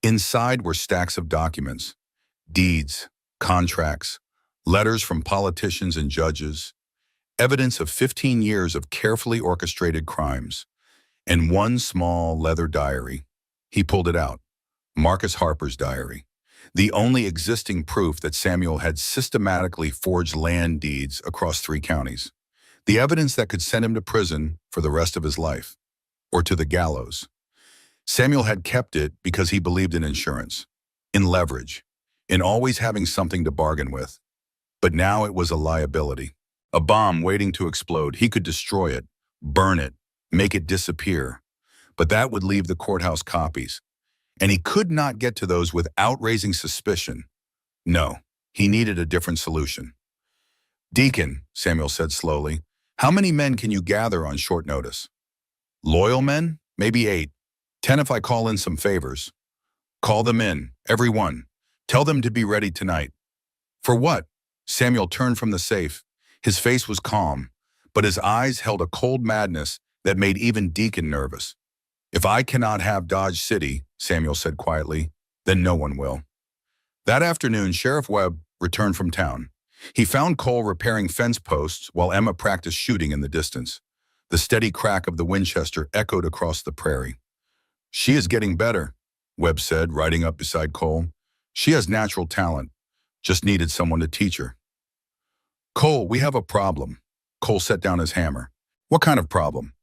Inside were stacks of documents, deeds, contracts, letters from politicians and judges, evidence of 15 years of carefully orchestrated crimes, and one small leather diary. He pulled it out. Marcus Harper's diary, the only existing proof that Samuel had systematically forged land deeds across 3 counties. The evidence that could send him to prison for the rest of his life, or to the gallows. Samuel had kept it because he believed in insurance, in leverage, in always having something to bargain with. But now it was a liability, a bomb waiting to explode. He could destroy it, burn it, make it disappear. But that would leave the courthouse copies, and he could not get to those without raising suspicion. No, he needed a different solution. "Deacon," Samuel said slowly, "how many men can you gather on short notice?" "Loyal men? Maybe 8. 10 if I call in some favors." "Call them in, every one. Tell them to be ready tonight." "For what?" Samuel turned from the safe. His face was calm, but his eyes held a cold madness that made even Deacon nervous. "If I cannot have Dodge City," Samuel said quietly, "then no one will." That afternoon, Sheriff Webb returned from town. He found Cole repairing fence posts while Emma practiced shooting in the distance. The steady crack of the Winchester echoed across the prairie. "She is getting better," Webb said, riding up beside Cole. "She has natural talent. Just needed someone to teach her." "Cole, we have a problem." Cole set down his hammer. "What kind of problem?"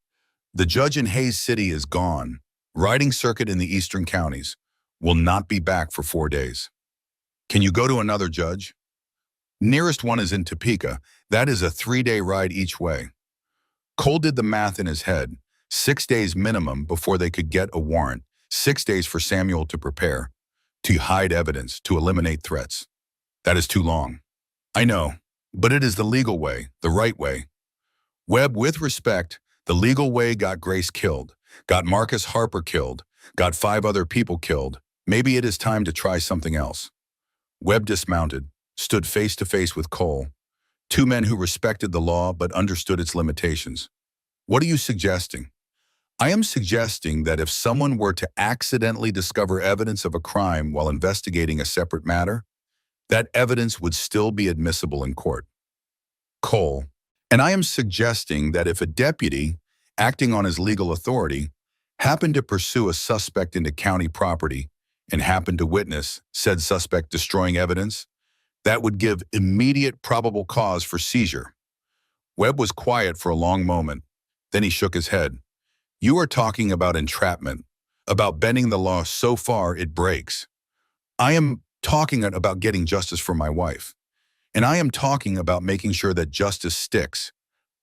"The judge in Hayes City is gone. Riding circuit in the eastern counties. Will not be back for 4 days." "Can you go to another judge?" "Nearest one is in Topeka. That is a 3-day ride each way." Cole did the math in his head. 6 days minimum before they could get a warrant. 6 days for Samuel to prepare, to hide evidence, to eliminate threats. That is too long. "I know, but it is the legal way, the right way." Webb, with respect, the legal way got Grace killed, got Marcus Harper killed, got 5 other people killed. Maybe it is time to try something else. Webb dismounted, stood face to face with Cole, 2 men who respected the law but understood its limitations. "What are you suggesting?" "I am suggesting that if someone were to accidentally discover evidence of a crime while investigating a separate matter, that evidence would still be admissible in court." Cole, "And I am suggesting that if a deputy, acting on his legal authority, happened to pursue a suspect into county property and happened to witness said suspect destroying evidence, that would give immediate probable cause for seizure." Webb was quiet for a long moment. Then he shook his head. "You are talking about entrapment, about bending the law so far it breaks. I am talking about getting justice for my wife. And I am talking about making sure that justice sticks,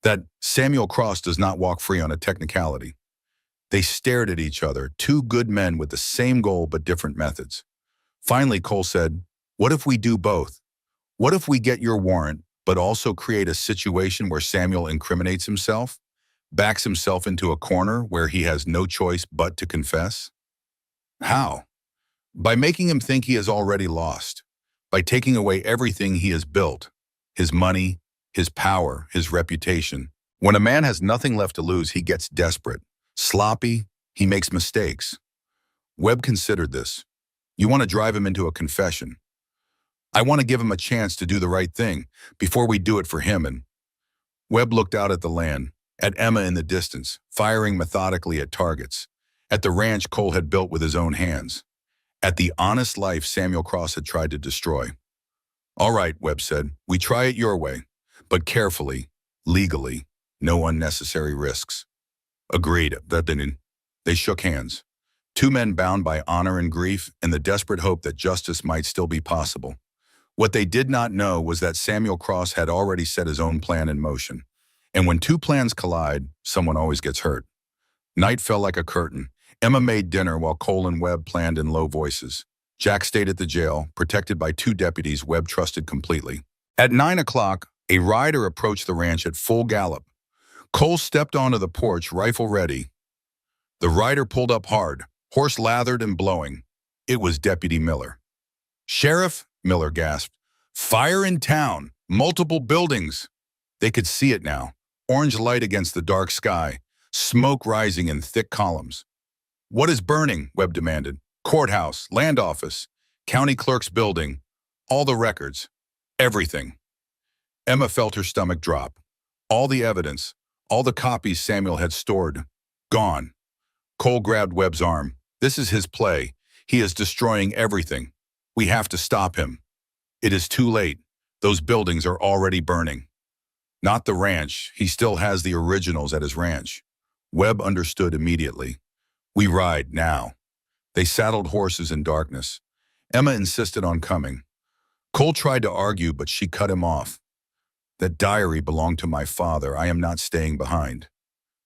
that Samuel Cross does not walk free on a technicality." They stared at each other, 2 good men with the same goal but different methods. Finally, Cole said, "What if we do both? What if we get your warrant, but also create a situation where Samuel incriminates himself, backs himself into a corner where he has no choice but to confess?" "How?" "By making him think he has already lost, by taking away everything he has built, his money, his power, his reputation. When a man has nothing left to lose, he gets desperate, sloppy, he makes mistakes." Webb considered this. "You want to drive him into a confession." "I want to give him a chance to do the right thing before we do it for him." And Webb looked out at the land, at Emma in the distance, firing methodically at targets, at the ranch Cole had built with his own hands, at the honest life Samuel Cross had tried to destroy. "All right," Webb said, "we try it your way, but carefully, legally, no unnecessary risks." "Agreed." They shook hands. 2 men bound by honor and grief and the desperate hope that justice might still be possible. What they did not know was that Samuel Cross had already set his own plan in motion. And when 2 plans collide, someone always gets hurt. Night fell like a curtain. Emma made dinner while Cole and Webb planned in low voices. Jack stayed at the jail, protected by 2 deputies Webb trusted completely. At 9 o'clock, a rider approached the ranch at full gallop. Cole stepped onto the porch, rifle ready. The rider pulled up hard, horse lathered and blowing. It was Deputy Miller. "Sheriff," Miller gasped, "fire in town, multiple buildings." They could see it now, orange light against the dark sky, smoke rising in thick columns. What is burning? Webb demanded. Courthouse, land office, county clerk's building, all the records, everything. Emma felt her stomach drop. All the evidence, all the copies Samuel had stored, gone. Cole grabbed Webb's arm. This is his play. He is destroying everything. We have to stop him. It is too late. Those buildings are already burning. Not the ranch. He still has the originals at his ranch. Webb understood immediately. We ride now. They saddled horses in darkness. Emma insisted on coming. Cole tried to argue, but she cut him off. That diary belonged to my father. I am not staying behind.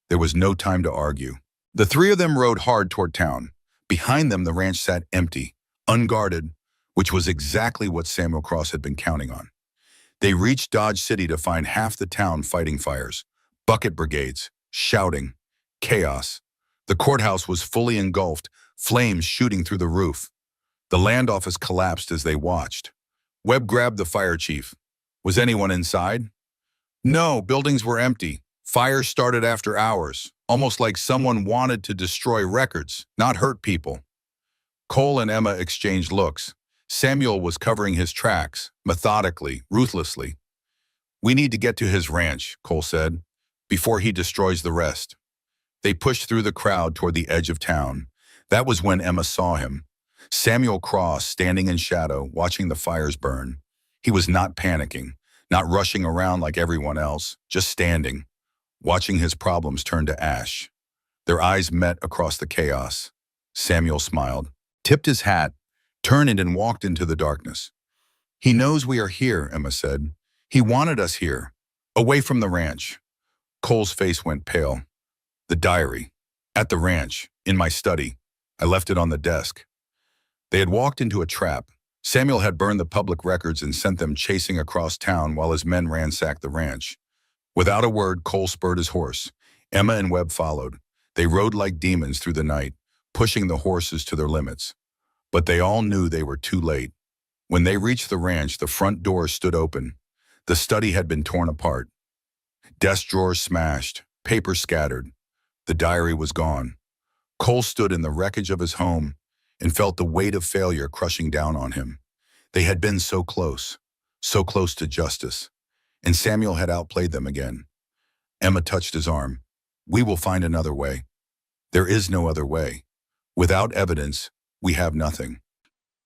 There was no time to argue. The three of them rode hard toward town. Behind them, the ranch sat empty, unguarded, which was exactly what Samuel Cross had been counting on. They reached Dodge City to find half the town fighting fires, bucket brigades, shouting, chaos. The courthouse was fully engulfed, flames shooting through the roof. The land office collapsed as they watched. Webb grabbed the fire chief. Was anyone inside? No, buildings were empty. Fires started after hours, almost like someone wanted to destroy records, not hurt people. Cole and Emma exchanged looks. Samuel was covering his tracks, methodically, ruthlessly. We need to get to his ranch, Cole said, before he destroys the rest. They pushed through the crowd toward the edge of town. That was when Emma saw him. Samuel Cross, standing in shadow, watching the fires burn. He was not panicking, not rushing around like everyone else, just standing, watching his problems turn to ash. Their eyes met across the chaos. Samuel smiled, tipped his hat, turned and walked into the darkness. He knows we are here, Emma said. He wanted us here, away from the ranch. Cole's face went pale. The diary. At the ranch, in my study. I left it on the desk. They had walked into a trap. Samuel had burned the public records and sent them chasing across town while his men ransacked the ranch. Without a word, Cole spurred his horse. Emma and Webb followed. They rode like demons through the night, pushing the horses to their limits. But they all knew they were too late. When they reached the ranch, the front door stood open. The study had been torn apart. Desk drawers smashed, paper scattered. The diary was gone. Cole stood in the wreckage of his home and felt the weight of failure crushing down on him. They had been so close to justice, and Samuel had outplayed them again. Emma touched his arm. We will find another way. There is no other way. Without evidence, we have nothing.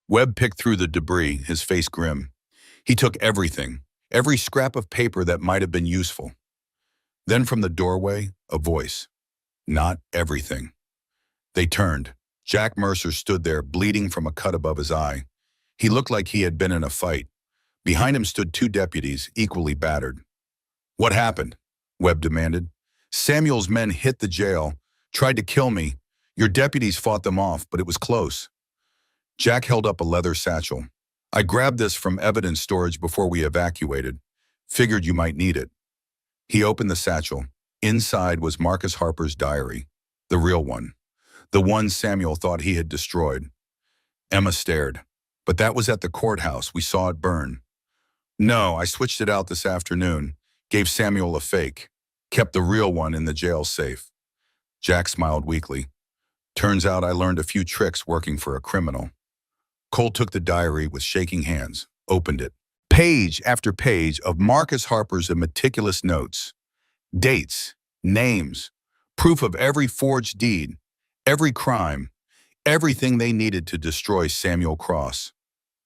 Webb picked through the debris, his face grim. He took everything, every scrap of paper that might have been useful. Then from the doorway, a voice. Not everything. They turned. Jack Mercer stood there, bleeding from a cut above his eye. He looked like he had been in a fight. Behind him stood two deputies, equally battered. What happened? Webb demanded. Samuel's men hit the jail, tried to kill me. Your deputies fought them off, but it was close. Jack held up a leather satchel. I grabbed this from evidence storage before we evacuated. Figured you might need it. He opened the satchel. Inside was Marcus Harper's diary, the real one, the one Samuel thought he had destroyed. Emma stared. But that was at the courthouse. We saw it burn. No, I switched it out this afternoon, gave Samuel a fake, kept the real one in the jail safe. Jack smiled weakly. Turns out I learned a few tricks working for a criminal. Cole took the diary with shaking hands, opened it. Page after page of Marcus Harper's meticulous notes. Dates, names, proof of every forged deed, every crime, everything they needed to destroy Samuel Cross.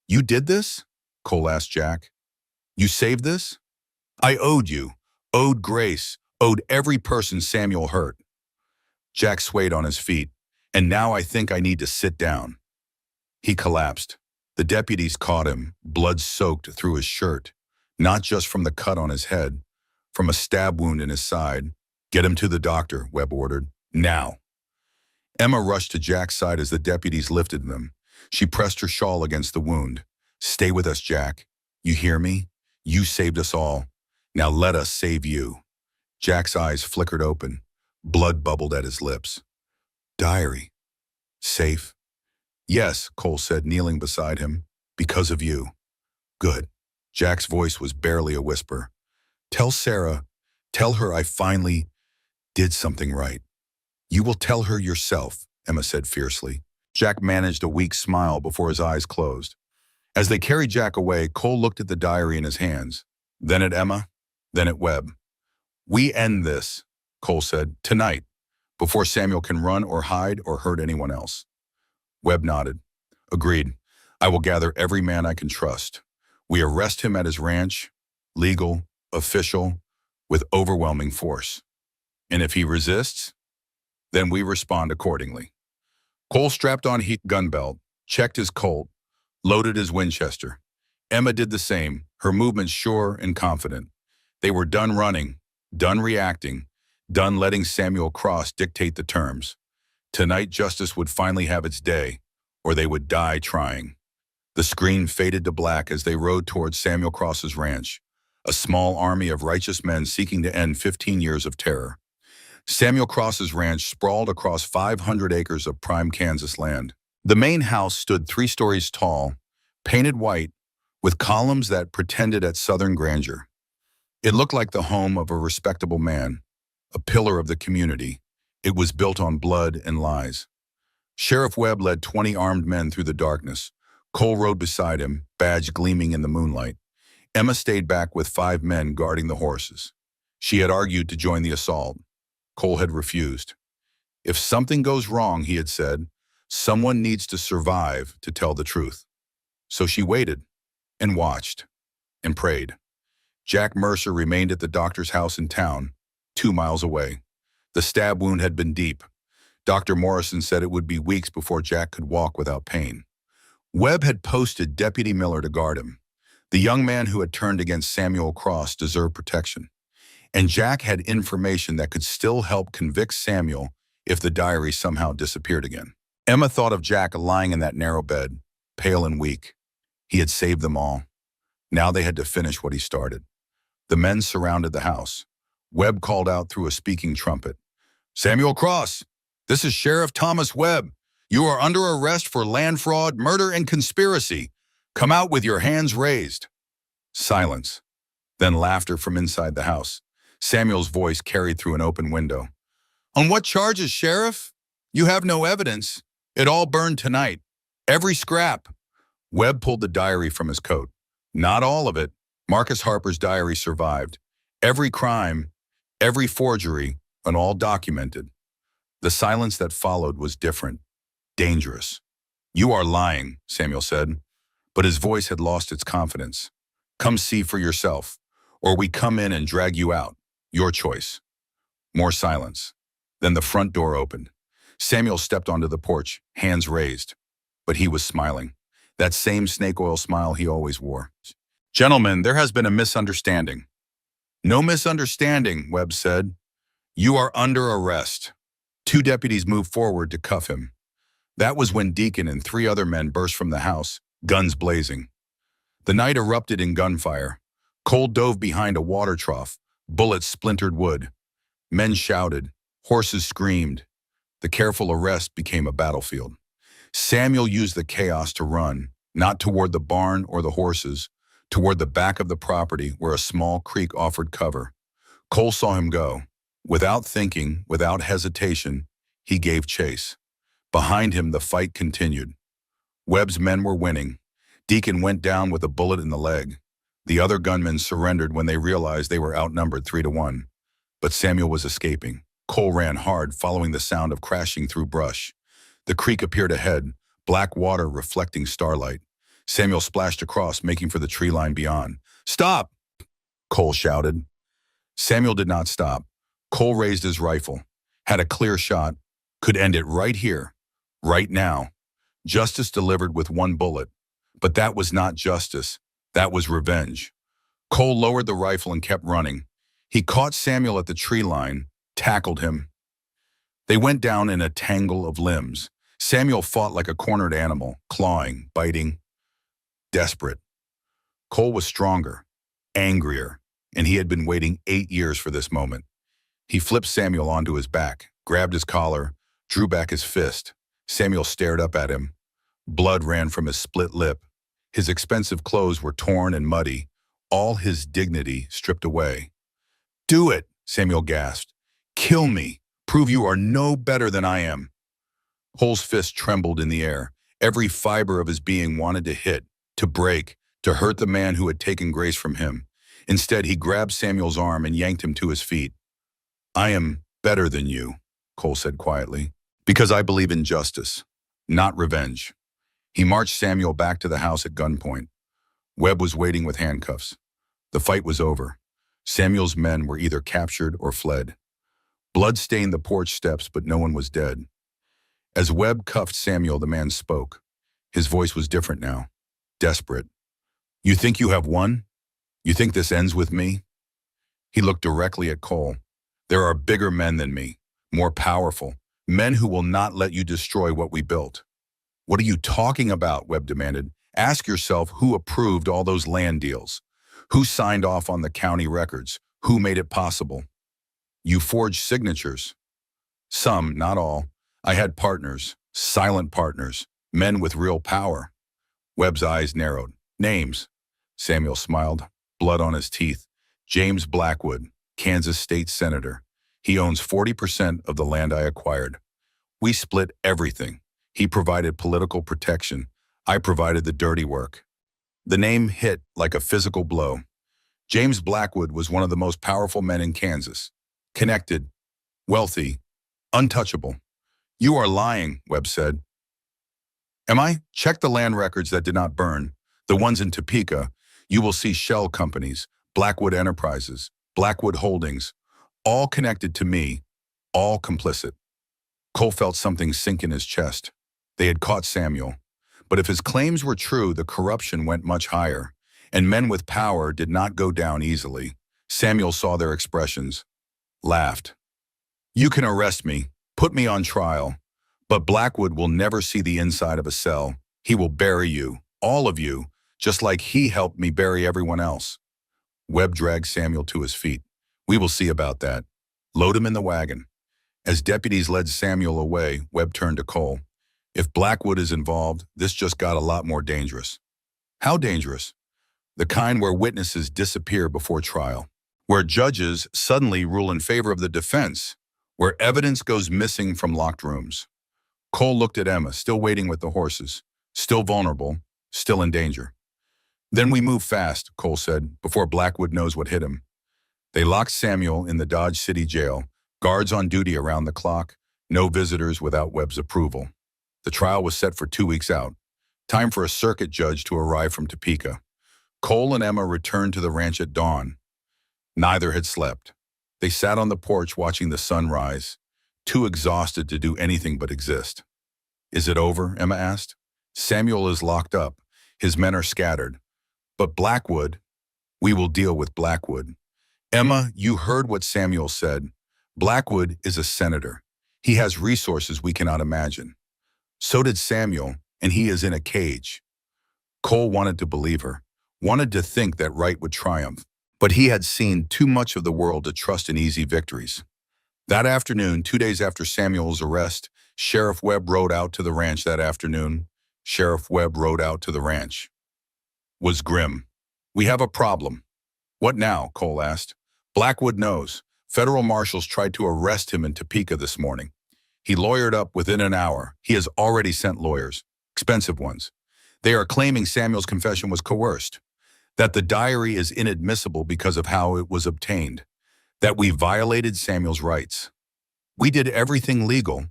You did this? Cole asked Jack. You saved this? I owed you, owed Grace, owed every person Samuel hurt. Jack swayed on his feet. And now I think I need to sit down. He collapsed. The deputies caught him, blood soaked through his shirt, not just from the cut on his head, from a stab wound in his side. Get him to the doctor, Webb ordered. Now. Emma rushed to Jack's side as the deputies lifted them. She pressed her shawl against the wound. Stay with us, Jack. You hear me? You saved us all. Now let us save you. Jack's eyes flickered open. Blood bubbled at his lips. Diary. Safe? Yes, Cole said, kneeling beside him. Because of you. Good. Jack's voice was barely a whisper. Tell Sarah, tell her I finally did something right. You will tell her yourself. Emma said fiercely. Jack managed a weak smile before his eyes closed. As they carried Jack away, Cole looked at the diary in his hands, then at Emma, then at Webb. "We end this," Cole said, "tonight, before Samuel can run or hide or hurt anyone else." Webb nodded. "Agreed. I will gather every man I can trust. We arrest him at his ranch, legal, official, with overwhelming force. And if he resists, then we respond accordingly." Cole strapped on his gun belt, checked his Colt, loaded his Winchester. Emma did the same, her movements sure and confident. They were done running, done reacting, done letting Samuel Cross dictate the terms. Tonight justice would finally have its day, or they would die trying. The screen faded to black as they rode towards Samuel Cross's ranch, a small army of righteous men seeking to end 15 years of terror. Samuel Cross's ranch sprawled across 500 acres of prime Kansas land. The main house stood 3 stories tall, painted white, with columns that pretended at southern grandeur. It looked like the home of a respectable man, a pillar of the community. It was built on blood and lies. Sheriff Webb led 20 armed men through the darkness. Cole rode beside him, badge gleaming in the moonlight. Emma stayed back with 5 men guarding the horses. She had argued to join the assault. Cole had refused. "If something goes wrong," he had said, "someone needs to survive to tell the truth." So she waited and watched and prayed. Jack Mercer remained at the doctor's house in town, 2 miles away. The stab wound had been deep. Dr. Morrison said it would be weeks before Jack could walk without pain. Webb had posted Deputy Miller to guard him. The young man who had turned against Samuel Cross deserved protection. And Jack had information that could still help convict Samuel if the diary somehow disappeared again. Emma thought of Jack lying in that narrow bed, pale and weak. He had saved them all. Now they had to finish what he started. The men surrounded the house. Webb called out through a speaking trumpet. "Samuel Cross, this is Sheriff Thomas Webb. You are under arrest for land fraud, murder, and conspiracy. Come out with your hands raised." Silence, then laughter from inside the house. Samuel's voice carried through an open window. "On what charges, Sheriff? You have no evidence. It all burned tonight. Every scrap." Webb pulled the diary from his coat. "Not all of it. Marcus Harper's diary survived. Every crime, every forgery, and all documented." The silence that followed was different, dangerous. "You are lying," Samuel said, but his voice had lost its confidence. "Come see for yourself, or we come in and drag you out. Your choice." More silence. Then the front door opened. Samuel stepped onto the porch, hands raised, but he was smiling. That same snake oil smile he always wore. "Gentlemen, there has been a misunderstanding." "No misunderstanding," Webb said. "You are under arrest." 2 deputies moved forward to cuff him. That was when Deacon and 3 other men burst from the house, guns blazing. The night erupted in gunfire. Cole dove behind a water trough. Bullets splintered wood. Men shouted. Horses screamed. The careful arrest became a battlefield. Samuel used the chaos to run, not toward the barn or the horses, toward the back of the property where a small creek offered cover. Cole saw him go. Without thinking, without hesitation, he gave chase. Behind him, the fight continued. Webb's men were winning. Deacon went down with a bullet in the leg. The other gunmen surrendered when they realized they were outnumbered 3-1. But Samuel was escaping. Cole ran hard, following the sound of crashing through brush. The creek appeared ahead, black water reflecting starlight. Samuel splashed across, making for the tree line beyond. "Stop!" Cole shouted. Samuel did not stop. Cole raised his rifle, had a clear shot, could end it right here, right now. Justice delivered with 1 bullet. But that was not justice. That was revenge. Cole lowered the rifle and kept running. He caught Samuel at the tree line, tackled him. They went down in a tangle of limbs. Samuel fought like a cornered animal, clawing, biting, desperate. Cole was stronger, angrier, and he had been waiting 8 years for this moment. He flipped Samuel onto his back, grabbed his collar, drew back his fist. Samuel stared up at him. Blood ran from his split lip. His expensive clothes were torn and muddy, all his dignity stripped away. "Do it," Samuel gasped. "Kill me. Prove you are no better than I am." Cole's fist trembled in the air. Every fiber of his being wanted to hit, to break, to hurt the man who had taken Grace from him. Instead, he grabbed Samuel's arm and yanked him to his feet. "I am better than you," Cole said quietly, "because I believe in justice, not revenge." He marched Samuel back to the house at gunpoint. Webb was waiting with handcuffs. The fight was over. Samuel's men were either captured or fled. Blood stained the porch steps, but no one was dead. As Webb cuffed Samuel, the man spoke. His voice was different now, desperate. "You think you have won? You think this ends with me?" He looked directly at Cole. "There are bigger men than me, more powerful, men who will not let you destroy what we built." "What are you talking about?" Webb demanded. "Ask yourself who approved all those land deals. Who signed off on the county records? Who made it possible?" "You forged signatures." "Some, not all. I had partners, silent partners, men with real power." Webb's eyes narrowed. "Names?" Samuel smiled, blood on his teeth. "James Blackwood, Kansas State Senator. He owns 40% of the land I acquired. We split everything. He provided political protection. I provided the dirty work." The name hit like a physical blow. James Blackwood was one of the most powerful men in Kansas. Connected, wealthy, untouchable. "You are lying," Webb said. "Am I? Check the land records that did not burn. The ones in Topeka. You will see shell companies, Blackwood Enterprises, Blackwood Holdings, all connected to me, all complicit." Cole felt something sink in his chest. They had caught Samuel. But if his claims were true, the corruption went much higher, and men with power did not go down easily. Samuel saw their expressions, laughed. "You can arrest me, put me on trial, but Blackwood will never see the inside of a cell. He will bury you, all of you, just like he helped me bury everyone else." Webb dragged Samuel to his feet. "We will see about that. Load him in the wagon." As deputies led Samuel away, Webb turned to Cole. "If Blackwood is involved, this just got a lot more dangerous." "How dangerous?" "The kind where witnesses disappear before trial, where judges suddenly rule in favor of the defense, where evidence goes missing from locked rooms." Cole looked at Emma, still waiting with the horses, still vulnerable, still in danger. "Then we move fast," Cole said, "before Blackwood knows what hit him." They locked Samuel in the Dodge City Jail, guards on duty around the clock, no visitors without Webb's approval. The trial was set for 2 weeks out. Time for a circuit judge to arrive from Topeka. Cole and Emma returned to the ranch at dawn. Neither had slept. They sat on the porch watching the sun rise, too exhausted to do anything but exist. "Is it over?" Emma asked. "Samuel is locked up. His men are scattered. But Blackwood, we will deal with Blackwood." "Emma, you heard what Samuel said. Blackwood is a senator. He has resources we cannot imagine. So did Samuel, and he is in a cage." Cole wanted to believe her, wanted to think that right would triumph, but he had seen too much of the world to trust in easy victories. That afternoon, 2 days after Samuel's arrest, Sheriff Webb rode out to the ranch that afternoon. Sheriff Webb rode out to the ranch. Was grim. "We have a problem." "What now?" Cole asked. "Blackwood knows. Federal marshals tried to arrest him in Topeka this morning. He lawyered up within an hour. He has already sent lawyers, expensive ones. They are claiming Samuel's confession was coerced, that the diary is inadmissible because of how it was obtained, that we violated Samuel's rights. We did everything legal,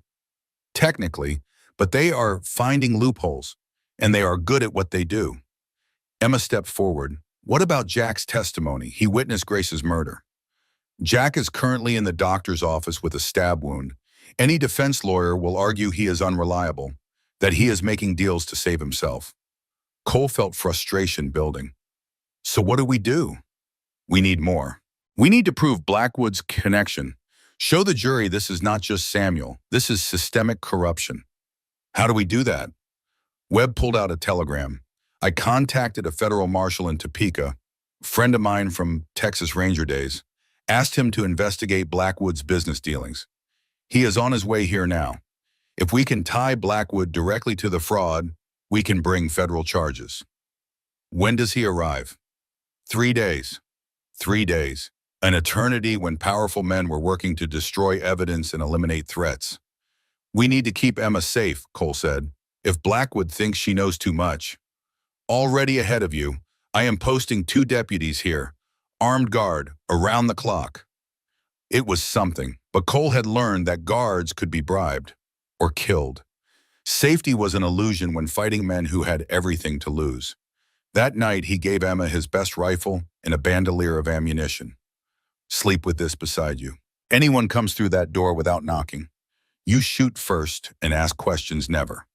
technically, but they are finding loopholes, and they are good at what they do." Emma stepped forward. "What about Jack's testimony? He witnessed Grace's murder." "Jack is currently in the doctor's office with a stab wound. Any defense lawyer will argue he is unreliable, that he is making deals to save himself." Cole felt frustration building. "So what do we do?" "We need more. We need to prove Blackwood's connection. Show the jury this is not just Samuel. This is systemic corruption." "How do we do that?" Webb pulled out a telegram. "I contacted a federal marshal in Topeka, a friend of mine from Texas Ranger days, asked him to investigate Blackwood's business dealings. He is on his way here now. If we can tie Blackwood directly to the fraud, we can bring federal charges." "When does he arrive?" 3 days. 3 days. An eternity when powerful men were working to destroy evidence and eliminate threats. We need to keep Emma safe, Cole said. If Blackwood thinks she knows too much. Already ahead of you, I am posting 2 deputies here, armed guard, around the clock. It was something, but Cole had learned that guards could be bribed or killed. Safety was an illusion when fighting men who had everything to lose. That night, he gave Emma his best rifle and a bandolier of ammunition. Sleep with this beside you. Anyone comes through that door without knocking. You shoot first and ask questions never.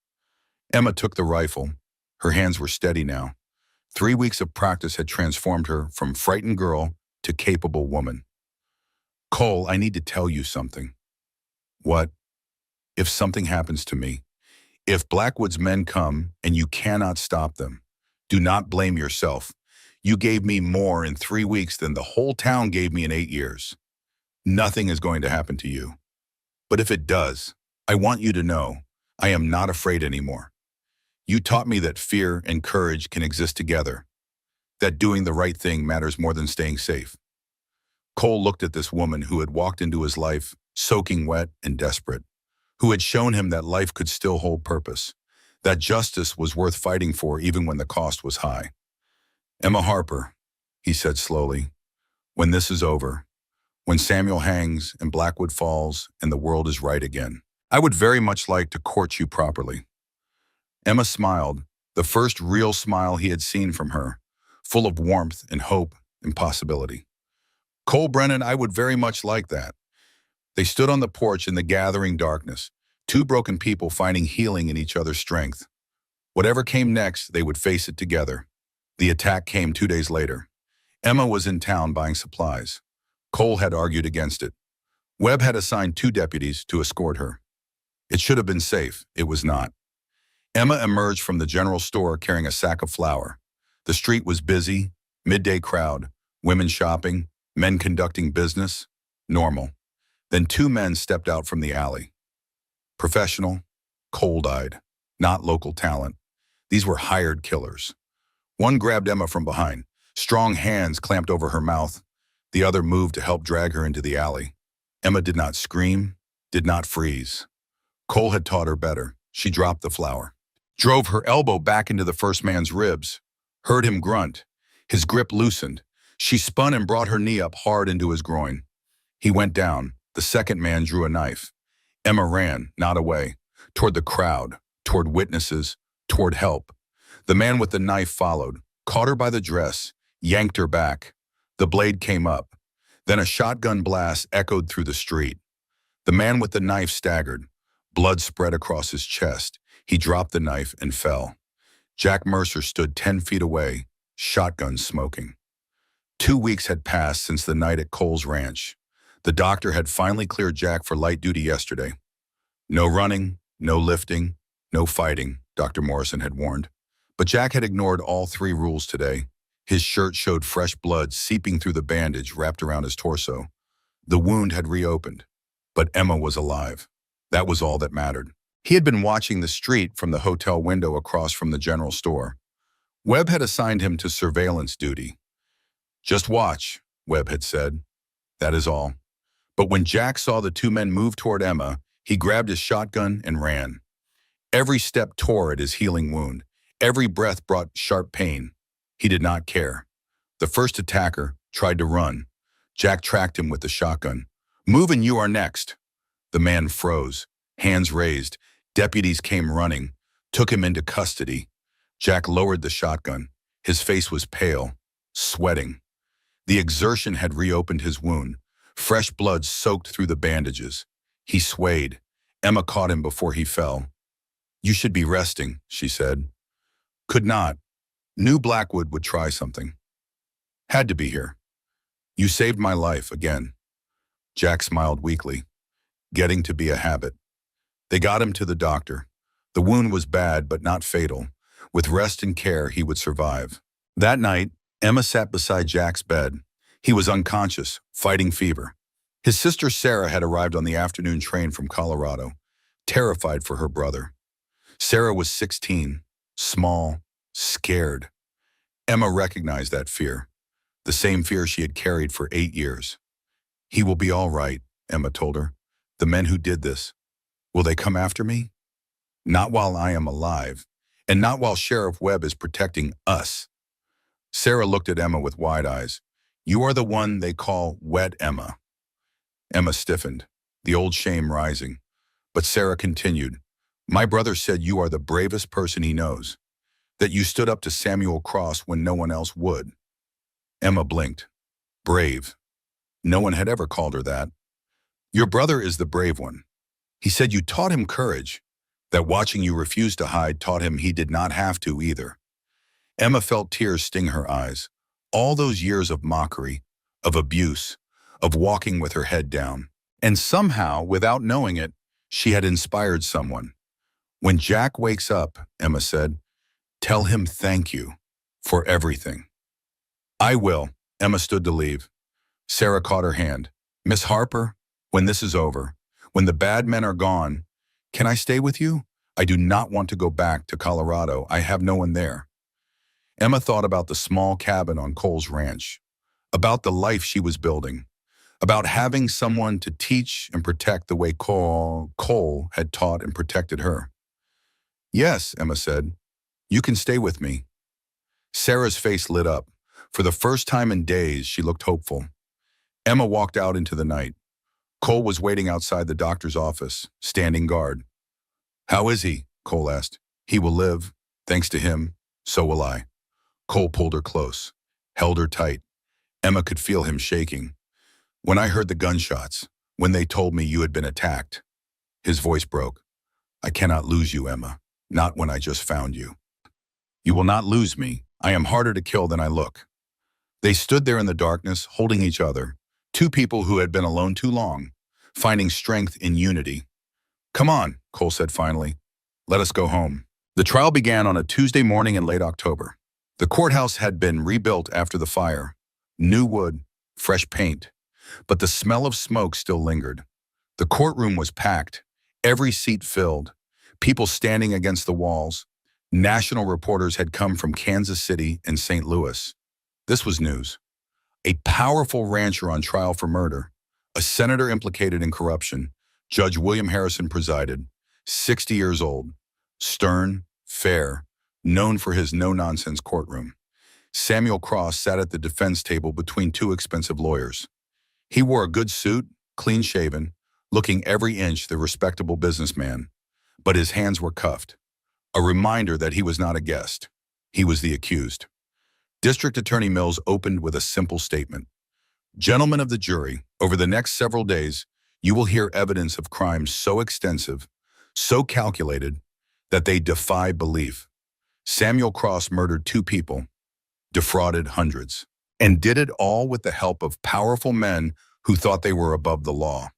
Emma took the rifle. Her hands were steady now. 3 weeks of practice had transformed her from frightened girl to capable woman. Cole, I need to tell you something. What? If something happens to me, if Blackwood's men come and you cannot stop them, do not blame yourself. You gave me more in 3 weeks than the whole town gave me in 8 years. Nothing is going to happen to you. But if it does, I want you to know I am not afraid anymore. You taught me that fear and courage can exist together, that doing the right thing matters more than staying safe. Cole looked at this woman who had walked into his life, soaking wet and desperate, who had shown him that life could still hold purpose, that justice was worth fighting for even when the cost was high. Emma Harper, he said slowly, when this is over, when Samuel hangs and Blackwood falls and the world is right again, I would very much like to court you properly. Emma smiled, the first real smile he had seen from her, full of warmth and hope and possibility. Cole Brennan, I would very much like that. They stood on the porch in the gathering darkness, 2 broken people finding healing in each other's strength. Whatever came next, they would face it together. The attack came 2 days later. Emma was in town buying supplies. Cole had argued against it. Webb had assigned 2 deputies to escort her. It should have been safe. It was not. Emma emerged from the general store carrying a sack of flour. The street was busy, midday crowd, women shopping, men conducting business. Normal. Then 2 men stepped out from the alley. Professional, cold-eyed, not local talent. These were hired killers. One grabbed Emma from behind. Strong hands clamped over her mouth. The other moved to help drag her into the alley. Emma did not scream, did not freeze. Cole had taught her better. She dropped the flour, drove her elbow back into the first man's ribs, heard him grunt. His grip loosened. She spun and brought her knee up hard into his groin. He went down. The second man drew a knife. Emma ran, not away, toward the crowd, toward witnesses, toward help. The man with the knife followed, caught her by the dress, yanked her back. The blade came up. Then a shotgun blast echoed through the street. The man with the knife staggered. Blood spread across his chest. He dropped the knife and fell. Jack Mercer stood 10 feet away, shotgun smoking. 2 weeks had passed since the night at Cole's ranch. The doctor had finally cleared Jack for light duty yesterday. No running, no lifting, no fighting, Dr. Morrison had warned. But Jack had ignored all 3 rules today. His shirt showed fresh blood seeping through the bandage wrapped around his torso. The wound had reopened, but Emma was alive. That was all that mattered. He had been watching the street from the hotel window across from the general store. Webb had assigned him to surveillance duty. Just watch, Webb had said. That is all. But when Jack saw the 2 men move toward Emma, he grabbed his shotgun and ran. Every step tore at his healing wound. Every breath brought sharp pain. He did not care. The first attacker tried to run. Jack tracked him with the shotgun. Move and you are next. The man froze, hands raised. Deputies came running, took him into custody. Jack lowered the shotgun. His face was pale, sweating. The exertion had reopened his wound. Fresh blood soaked through the bandages. He swayed. Emma caught him before he fell. You should be resting, she said. Could not. Knew Blackwood would try something. Had to be here. You saved my life again. Jack smiled weakly. Getting to be a habit. They got him to the doctor. The wound was bad but not fatal. With rest and care, he would survive. That night, Emma sat beside Jack's bed. He was unconscious, fighting fever. His sister Sarah had arrived on the afternoon train from Colorado, terrified for her brother. Sarah was 16, small, scared. Emma recognized that fear, the same fear she had carried for 8 years. He will be all right, Emma told her. The men who did this, Will they come after me? Not while I am alive, and not while Sheriff Webb is protecting us. Sarah looked at Emma with wide eyes. You are the one they call Wet Emma. Emma stiffened, the old shame rising. But Sarah continued, my brother said you are the bravest person he knows, that you stood up to Samuel Cross when no one else would. Emma blinked. Brave. No one had ever called her that. Your brother is the brave one. He said you taught him courage, that watching you refuse to hide taught him he did not have to either. Emma felt tears sting her eyes. All those years of mockery, of abuse, of walking with her head down. And somehow, without knowing it, she had inspired someone. When Jack wakes up, Emma said, tell him thank you for everything. I will. Emma stood to leave. Sarah caught her hand. Miss Harper, when this is over, when the bad men are gone, can I stay with you? I do not want to go back to Colorado. I have no one there. Emma thought about the small cabin on Cole's ranch, about the life she was building, about having someone to teach and protect the way Cole had taught and protected her. Yes, Emma said, you can stay with me. Sarah's face lit up. For the first time in days, she looked hopeful. Emma walked out into the night. Cole was waiting outside the doctor's office, standing guard. How is he? Cole asked. He will live. Thanks to him, so will I. Cole pulled her close, held her tight. Emma could feel him shaking. When I heard the gunshots, when they told me you had been attacked, his voice broke. I cannot lose you, Emma, not when I just found you. You will not lose me. I am harder to kill than I look. They stood there in the darkness, holding each other, two people who had been alone too long, finding strength in unity. Come on, Cole said finally. Let us go home. The trial began on a Tuesday morning in late October. The courthouse had been rebuilt after the fire. New wood, fresh paint, but the smell of smoke still lingered. The courtroom was packed, every seat filled, people standing against the walls. National reporters had come from Kansas City and St. Louis. This was news. A powerful rancher on trial for murder, a senator implicated in corruption. Judge William Harrison presided, 60 years old, stern, fair, known for his no-nonsense courtroom. Samuel Cross sat at the defense table between two expensive lawyers. He wore a good suit, clean-shaven, looking every inch the respectable businessman, but his hands were cuffed, a reminder that he was not a guest. He was the accused. District Attorney Mills opened with a simple statement. Gentlemen of the jury, over the next several days, you will hear evidence of crimes so extensive, so calculated, that they defy belief. Samuel Cross murdered 2 people, defrauded hundreds, and did it all with the help of powerful men who thought they were above the law.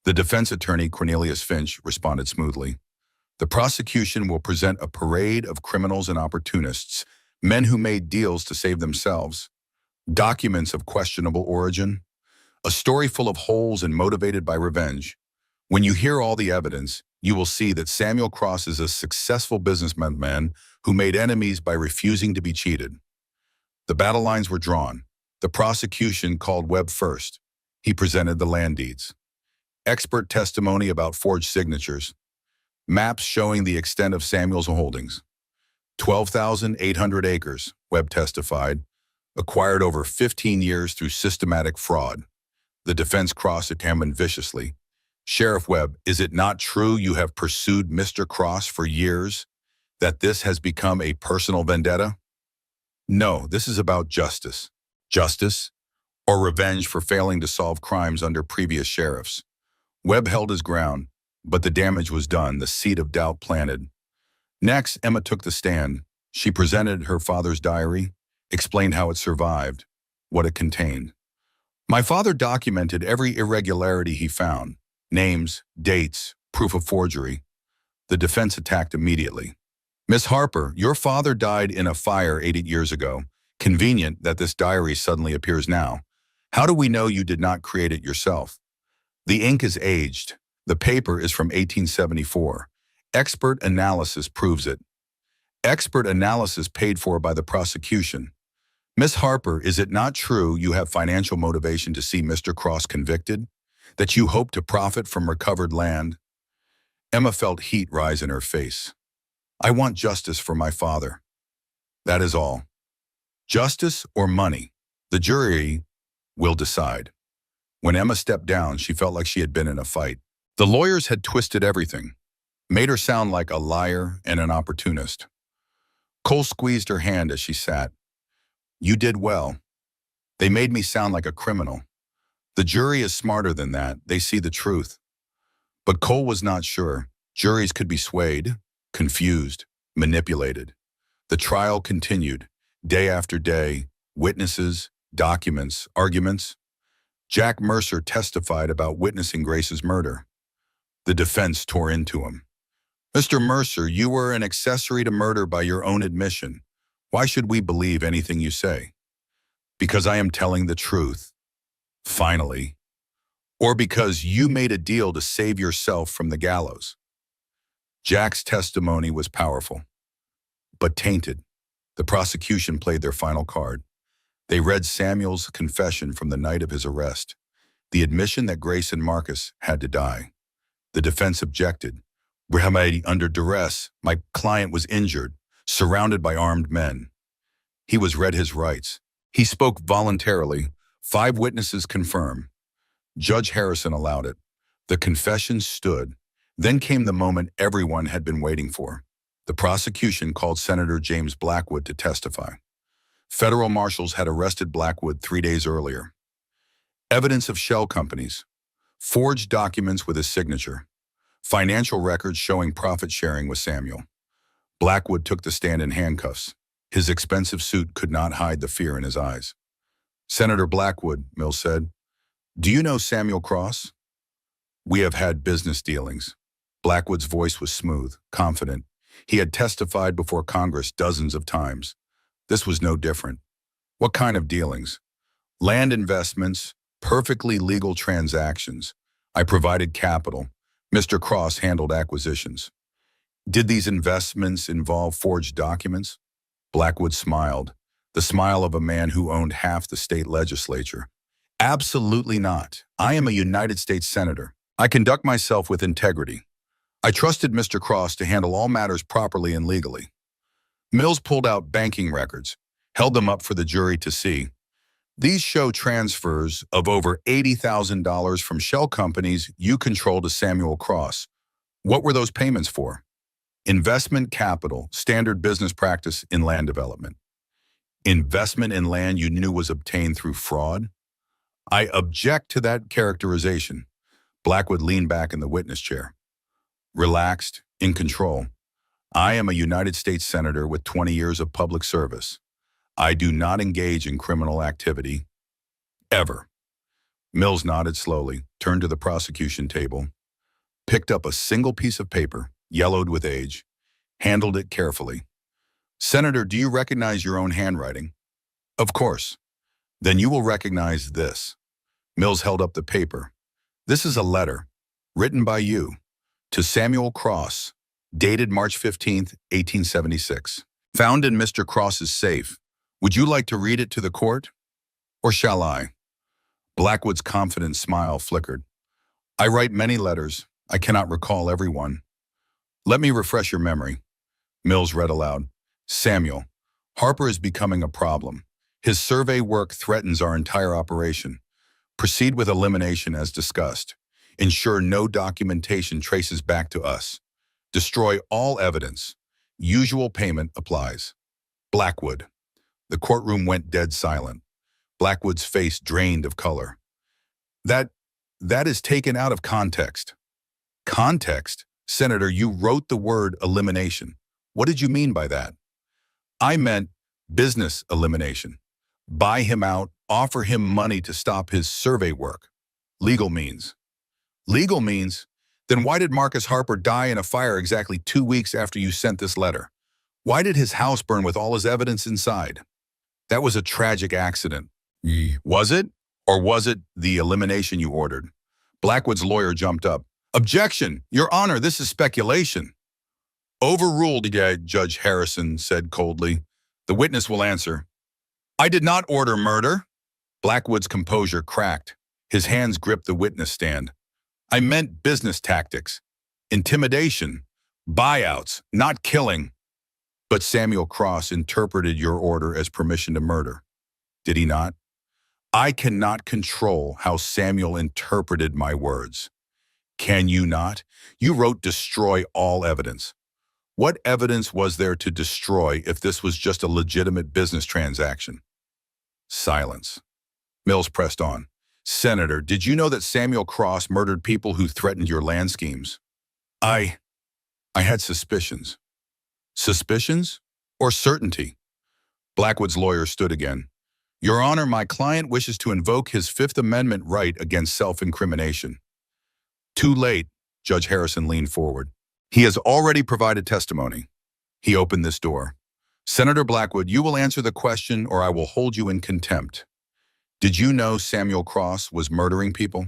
The defense attorney, Cornelius Finch, responded smoothly. The prosecution will present a parade of criminals and opportunists, men who made deals to save themselves, documents of questionable origin, a story full of holes and motivated by revenge. When you hear all the evidence, you will see that Samuel Cross is a successful businessman who made enemies by refusing to be cheated. The battle lines were drawn. The prosecution called Webb first. He presented the land deeds. Expert testimony about forged signatures. Maps showing the extent of Samuel's holdings. 12,800 acres, Webb testified, acquired over 15 years through systematic fraud. The defense cross-examined viciously. Sheriff Webb, is it not true you have pursued Mr. Cross for years, that this has become a personal vendetta? No, this is about justice. Justice or revenge for failing to solve crimes under previous sheriffs. Webb held his ground, but the damage was done, the seed of doubt planted. Next, Emma took the stand. She presented her father's diary, explained how it survived, what it contained. My father documented every irregularity he found, names, dates, proof of forgery. The defense attacked immediately. Miss Harper, your father died in a fire 8 years ago. Convenient that this diary suddenly appears now. How do we know you did not create it yourself? The ink is aged. The paper is from 1874. Expert analysis proves it. Expert analysis paid for by the prosecution. Miss Harper, is it not true you have financial motivation to see Mr. Cross convicted? That you hope to profit from recovered land? Emma felt heat rise in her face. I want justice for my father. That is all. Justice or money? The jury will decide. When Emma stepped down, she felt like she had been in a fight. The lawyers had twisted everything, made her sound like a liar and an opportunist. Cole squeezed her hand as she sat. You did well. They made me sound like a criminal. The jury is smarter than that. They see the truth. But Cole was not sure. Juries could be swayed, confused, manipulated. The trial continued, day after day, witnesses, documents, arguments. Jack Mercer testified about witnessing Grace's murder. The defense tore into him. Mr. Mercer, you were an accessory to murder by your own admission. Why should we believe anything you say? Because I am telling the truth. Finally. Or because you made a deal to save yourself from the gallows. Jack's testimony was powerful, but tainted. The prosecution played their final card. They read Samuel's confession from the night of his arrest, the admission that Grace and Marcus had to die. The defense objected. Under duress, my client was injured, surrounded by armed men. He was read his rights. He spoke voluntarily. 5 witnesses confirm. Judge Harrison allowed it. The confession stood. Then came the moment everyone had been waiting for. The prosecution called Senator James Blackwood to testify. Federal marshals had arrested Blackwood 3 days earlier. Evidence of shell companies, forged documents with his signature, financial records showing profit sharing with Samuel. Blackwood took the stand in handcuffs. His expensive suit could not hide the fear in his eyes. Senator Blackwood, Mills said, do you know Samuel Cross? We have had business dealings. Blackwood's voice was smooth, confident. He had testified before Congress dozens of times. This was no different. What kind of dealings? Land investments, perfectly legal transactions. I provided capital. Mr. Cross handled acquisitions. Did these investments involve forged documents? Blackwood smiled, the smile of a man who owned half the state legislature. Absolutely not. I am a United States Senator. I conduct myself with integrity. I trusted Mr. Cross to handle all matters properly and legally. Mills pulled out banking records, held them up for the jury to see. These show transfers of over $80,000 from shell companies you control to Samuel Cross. What were those payments for? Investment capital, standard business practice in land development. Investment in land you knew was obtained through fraud? I object to that characterization. Blackwood leaned back in the witness chair. Relaxed, in control. I am a United States Senator with 20 years of public service. I do not engage in criminal activity. Ever. Mills nodded slowly, turned to the prosecution table, picked up a single piece of paper, yellowed with age, handled it carefully. Senator, do you recognize your own handwriting? Of course. Then you will recognize this. Mills held up the paper. This is a letter, written by you, to Samuel Cross, dated March 15th, 1876. Found in Mr. Cross's safe. Would you like to read it to the court? Or shall I? Blackwood's confident smile flickered. I write many letters. I cannot recall every one. Let me refresh your memory. Mills read aloud. Samuel, Harper is becoming a problem. His survey work threatens our entire operation. Proceed with elimination as discussed. Ensure no documentation traces back to us. Destroy all evidence. Usual payment applies. Blackwood. The courtroom went dead silent. Blackwood's face drained of color. That is taken out of context. Context? Senator, you wrote the word elimination. What did you mean by that? I meant business elimination. Buy him out, offer him money to stop his survey work. Legal means. Legal means? Then why did Marcus Harper die in a fire exactly 2 weeks after you sent this letter? Why did his house burn with all his evidence inside? That was a tragic accident. Was it? Or was it the elimination you ordered? Blackwood's lawyer jumped up. Objection! Your Honor, this is speculation. Overruled, Judge Harrison said coldly. The witness will answer. I did not order murder. Blackwood's composure cracked. His hands gripped the witness stand. I meant business tactics. Intimidation, buyouts, not killing. But Samuel Cross interpreted your order as permission to murder, did he not? I cannot control how Samuel interpreted my words. Can you not? You wrote destroy all evidence. What evidence was there to destroy if this was just a legitimate business transaction? Silence. Mills pressed on. Senator, did you know that Samuel Cross murdered people who threatened your land schemes? I had suspicions. Suspicions or certainty? Blackwood's lawyer stood again. Your Honor, my client wishes to invoke his Fifth Amendment right against self-incrimination. Too late, Judge Harrison leaned forward. He has already provided testimony. He opened this door. Senator Blackwood, you will answer the question or I will hold you in contempt. Did you know Samuel Cross was murdering people?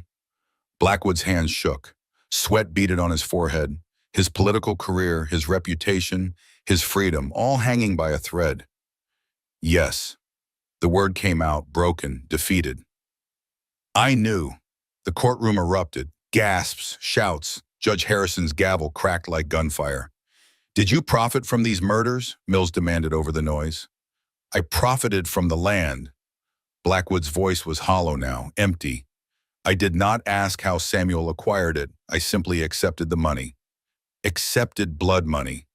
Blackwood's hands shook. Sweat beaded on his forehead. His political career, his reputation, his freedom, all hanging by a thread. Yes. The word came out, broken, defeated. I knew. The courtroom erupted. Gasps, shouts. Judge Harrison's gavel cracked like gunfire. Did you profit from these murders? Mills demanded over the noise. I profited from the land. Blackwood's voice was hollow now, empty. I did not ask how Samuel acquired it. I simply accepted the money. Accepted blood money.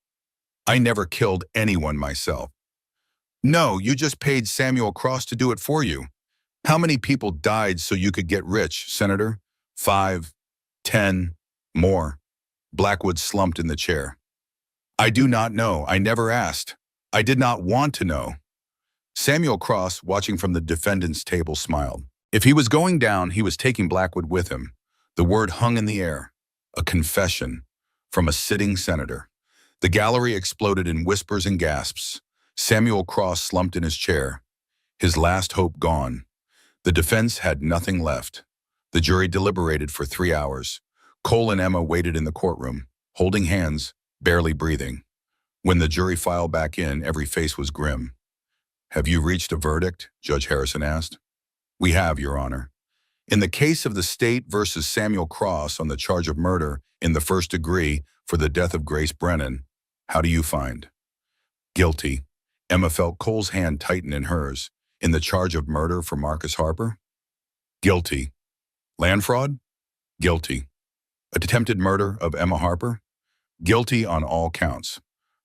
I never killed anyone myself. No, you just paid Samuel Cross to do it for you. How many people died so you could get rich, Senator? 5, 10, more. Blackwood slumped in the chair. I do not know. I never asked. I did not want to know. Samuel Cross, watching from the defendant's table, smiled. If he was going down, he was taking Blackwood with him. The word hung in the air. A confession from a sitting senator. The gallery exploded in whispers and gasps. Samuel Cross slumped in his chair, his last hope gone. The defense had nothing left. The jury deliberated for 3 hours. Cole and Emma waited in the courtroom, holding hands, barely breathing. When the jury filed back in, every face was grim. Have you reached a verdict? Judge Harrison asked. We have, Your Honor. In the case of the state versus Samuel Cross on the charge of murder in the first degree for the death of Grace Brennan, how do you find? Guilty. Emma felt Cole's hand tighten in hers. In the charge of murder for Marcus Harper? Guilty. Land fraud? Guilty. Attempted murder of Emma Harper? Guilty on all counts.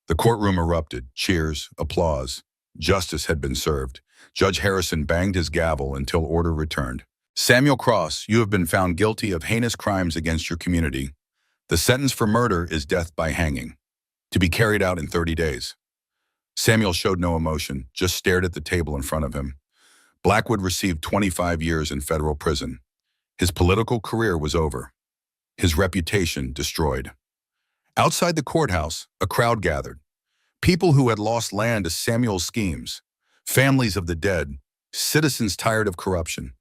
The courtroom erupted. Cheers, applause. Justice had been served. Judge Harrison banged his gavel until order returned. Samuel Cross, you have been found guilty of heinous crimes against your community. The sentence for murder is death by hanging, to be carried out in 30 days. Samuel showed no emotion, just stared at the table in front of him. Blackwood received 25 years in federal prison. His political career was over. His reputation destroyed. Outside the courthouse, a crowd gathered. People who had lost land to Samuel's schemes, families of the dead, citizens tired of corruption.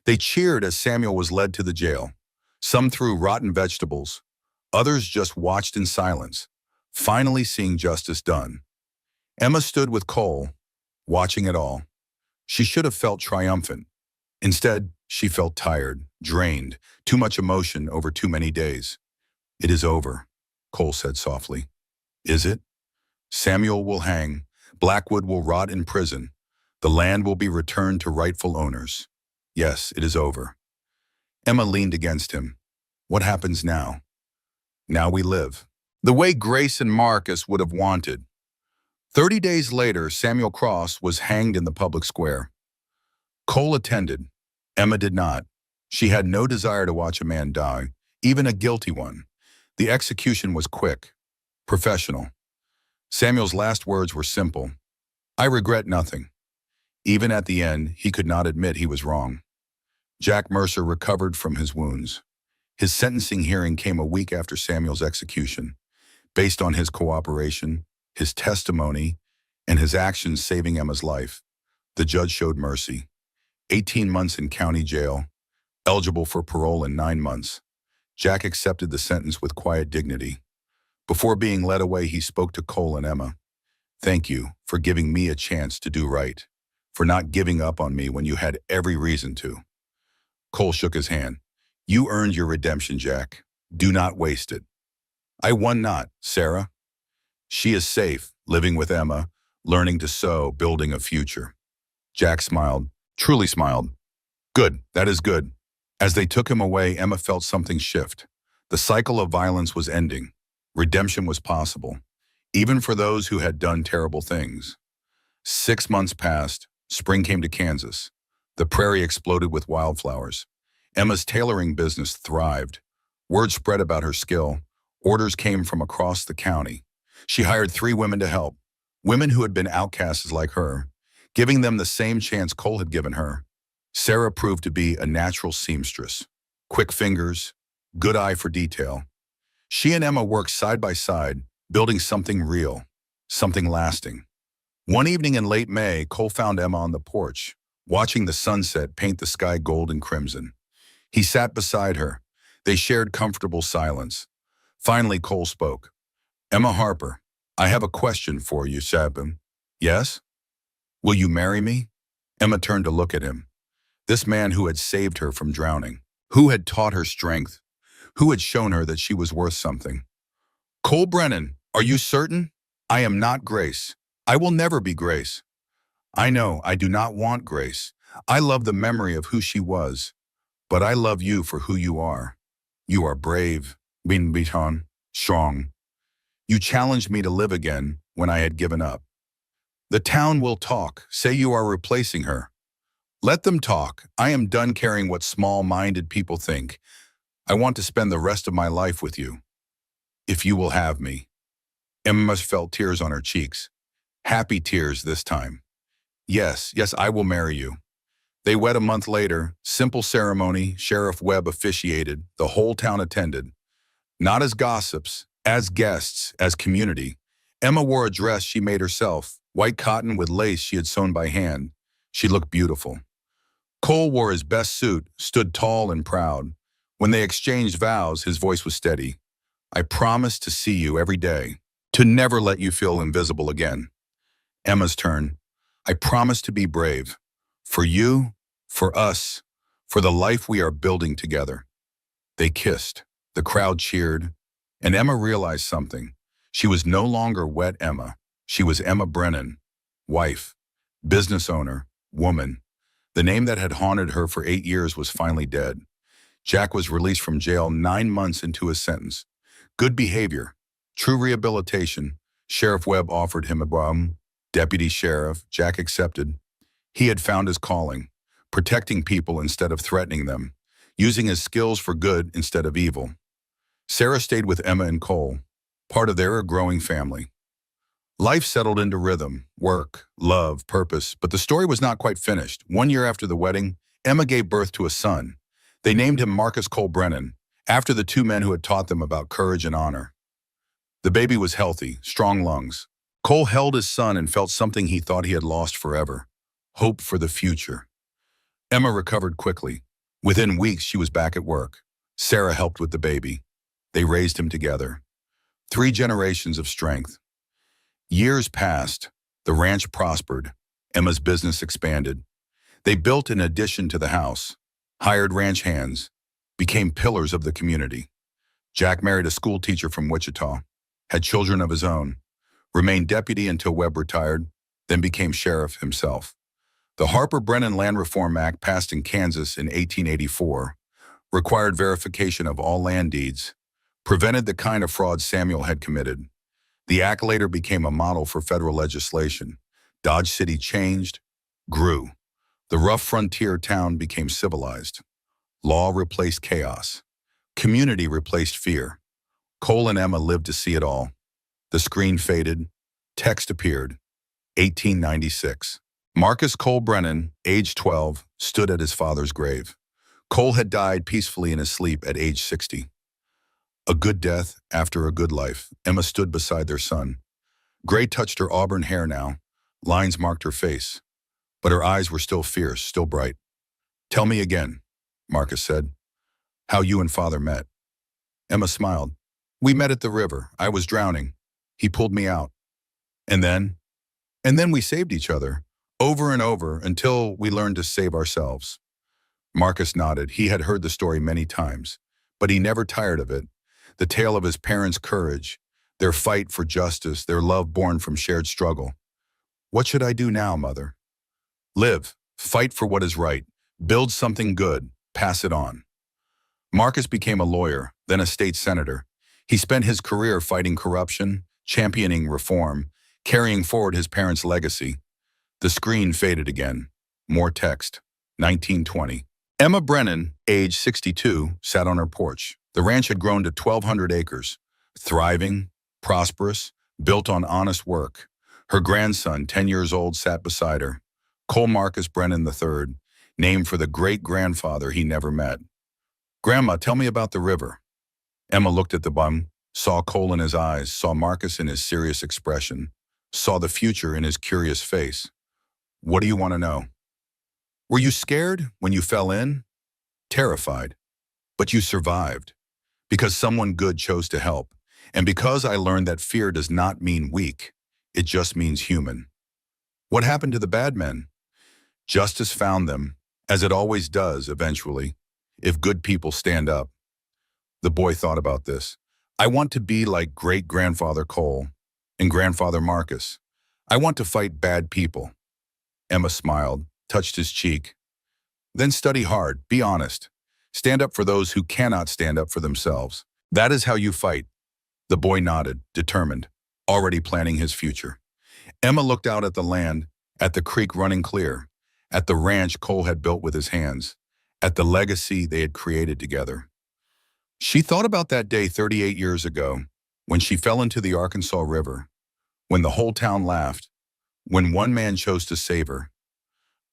They cheered as Samuel was led to the jail. Some threw rotten vegetables. Others just watched in silence, finally seeing justice done. Emma stood with Cole, watching it all. She should have felt triumphant. Instead, she felt tired, drained, too much emotion over too many days. It is over, Cole said softly. Is it? Samuel will hang. Blackwood will rot in prison. The land will be returned to rightful owners. Yes, it is over. Emma leaned against him. What happens now? Now we live. The way Grace and Marcus would have wanted. 30 days later, Samuel Cross was hanged in the public square. Cole attended. Emma did not. She had no desire to watch a man die, even a guilty one. The execution was quick, professional. Samuel's last words were simple. I regret nothing. Even at the end, he could not admit he was wrong. Jack Mercer recovered from his wounds. His sentencing hearing came a week after Samuel's execution. Based on his cooperation, his testimony, and his actions saving Emma's life, the judge showed mercy. 18 months in county jail, eligible for parole in 9 months. Jack accepted the sentence with quiet dignity. Before being led away, he spoke to Cole and Emma. Thank you for giving me a chance to do right, for not giving up on me when you had every reason to. Cole shook his hand. You earned your redemption, Jack. Do not waste it. I won not, Sarah. She is safe, living with Emma, learning to sew, building a future. Jack smiled, truly smiled. Good, that is good. As they took him away, Emma felt something shift. The cycle of violence was ending. Redemption was possible, even for those who had done terrible things. 6 months passed. Spring came to Kansas. The prairie exploded with wildflowers. Emma's tailoring business thrived. Word spread about her skill. Orders came from across the county. She hired 3 women to help, women who had been outcasts like her, giving them the same chance Cole had given her. Sarah proved to be a natural seamstress. Quick fingers, good eye for detail. She and Emma worked side by side, building something real, something lasting. One evening in late May, Cole found Emma on the porch, watching the sunset paint the sky gold and crimson. He sat beside her. They shared comfortable silence. Finally, Cole spoke. Emma Harper, I have a question for you, Sabin. Yes? Will you marry me? Emma turned to look at him. This man who had saved her from drowning, who had taught her strength, who had shown her that she was worth something. Cole Brennan, are you certain? I am not Grace. I will never be Grace. I know I do not want Grace. I love the memory of who she was. But I love you for who you are. You are brave, Binbiton, strong. You challenged me to live again when I had given up. The town will talk, say you are replacing her. Let them talk. I am done caring what small-minded people think. I want to spend the rest of my life with you. If you will have me. Emma felt tears on her cheeks. Happy tears this time. Yes, I will marry you. They wed a month later, simple ceremony, Sheriff Webb officiated, the whole town attended. Not as gossips, as guests, as community. Emma wore a dress she made herself, white cotton with lace she had sewn by hand. She looked beautiful. Cole wore his best suit, stood tall and proud. When they exchanged vows, his voice was steady. I promise to see you every day, to never let you feel invisible again. Emma's turn. I promise to be brave. For you, for us, for the life we are building together. They kissed. The crowd cheered. And Emma realized something. She was no longer wet Emma. She was Emma Brennan, wife, business owner, woman. The name that had haunted her for 8 years was finally dead. Jack was released from jail 9 months into his sentence. Good behavior, true rehabilitation. Sheriff Webb offered him a deputy sheriff. Jack accepted. He had found his calling, protecting people instead of threatening them, using his skills for good instead of evil. Sarah stayed with Emma and Cole, part of their growing family. Life settled into rhythm, work, love, purpose, but the story was not quite finished. 1 year after the wedding, Emma gave birth to a son. They named him Marcus Cole Brennan, after the 2 men who had taught them about courage and honor. The baby was healthy, strong lungs. Cole held his son and felt something he thought he had lost forever. Hope for the future. Emma recovered quickly. Within weeks, she was back at work. Sarah helped with the baby. They raised him together. 3 generations of strength. Years passed. The ranch prospered. Emma's business expanded. They built an addition to the house, hired ranch hands, became pillars of the community. Jack married a school teacher from Wichita, had children of his own, remained deputy until Webb retired, then became sheriff himself. The Harper-Brennan Land Reform Act, passed in Kansas in 1884, required verification of all land deeds, prevented the kind of fraud Samuel had committed. The act later became a model for federal legislation. Dodge City changed, grew. The rough frontier town became civilized. Law replaced chaos. Community replaced fear. Cole and Emma lived to see it all. The screen faded. Text appeared. 1896. Marcus Cole Brennan, age 12, stood at his father's grave. Cole had died peacefully in his sleep at age 60. A good death after a good life. Emma stood beside their son. Gray touched her auburn hair now. Lines marked her face. But her eyes were still fierce, still bright. Tell me again, Marcus said, how you and father met. Emma smiled. We met at the river. I was drowning. He pulled me out. And then we saved each other, over and over, until we learned to save ourselves. Marcus nodded. He had heard the story many times, but he never tired of it. the tale of his parents' courage, their fight for justice, their love born from shared struggle. What should I do now, Mother? Live, fight for what is right, build something good, pass it on. Marcus became a lawyer, then a state senator. He spent his career fighting corruption, championing reform, carrying forward his parents' legacy. The screen faded again. More text. 1920. Emma Brennan, age 62, sat on her porch. The ranch had grown to 1,200 acres. Thriving, prosperous, built on honest work. Her grandson, 10 years old, sat beside her. Cole Marcus Brennan III, named for the great-grandfather he never met. Grandma, tell me about the river. Emma looked at the bum, saw Cole in his eyes, saw Marcus in his serious expression, saw the future in his curious face. What do you want to know? Were you scared when you fell in? Terrified. But you survived. Because someone good chose to help. And because I learned that fear does not mean weak, it just means human. What happened to the bad men? Justice found them, as it always does eventually, if good people stand up. The boy thought about this. I want to be like great-grandfather Cole and grandfather Marcus. I want to fight bad people. Emma smiled, touched his cheek. Then study hard, be honest. Stand up for those who cannot stand up for themselves. That is how you fight. The boy nodded, determined, already planning his future. Emma looked out at the land, at the creek running clear, at the ranch Cole had built with his hands, at the legacy they had created together. She thought about that day 38 years ago, when she fell into the Arkansas River, when the whole town laughed, when one man chose to save her.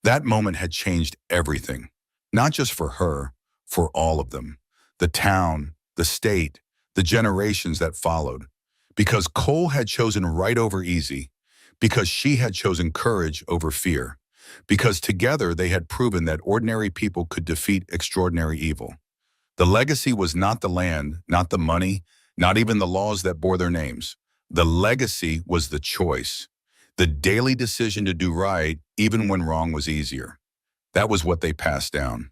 That moment had changed everything, not just for her, for all of them, the town, the state, the generations that followed, because Cole had chosen right over easy, because she had chosen courage over fear, because together they had proven that ordinary people could defeat extraordinary evil. The legacy was not the land, not the money, not even the laws that bore their names. The legacy was the choice, the daily decision to do right even when wrong was easier. That was what they passed down.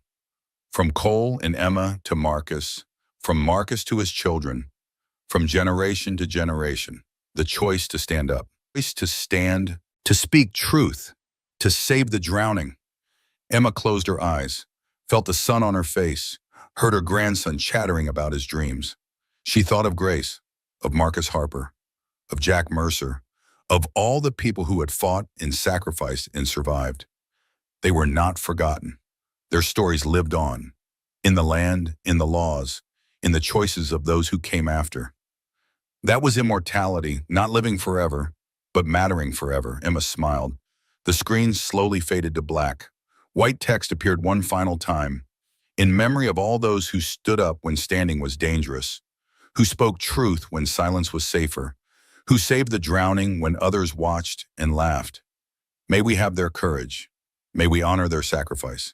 From Cole and Emma to Marcus, from Marcus to his children, from generation to generation, the choice to stand up, choice to stand, to speak truth, to save the drowning. Emma closed her eyes, felt the sun on her face, heard her grandson chattering about his dreams. She thought of Grace, of Marcus Harper, of Jack Mercer, of all the people who had fought and sacrificed and survived. They were not forgotten. Their stories lived on, in the land, in the laws, in the choices of those who came after. That was immortality, not living forever, but mattering forever. Emma smiled. The screen slowly faded to black. White text appeared one final time. In memory of all those who stood up when standing was dangerous, who spoke truth when silence was safer, who saved the drowning when others watched and laughed. May we have their courage. May we honor their sacrifice.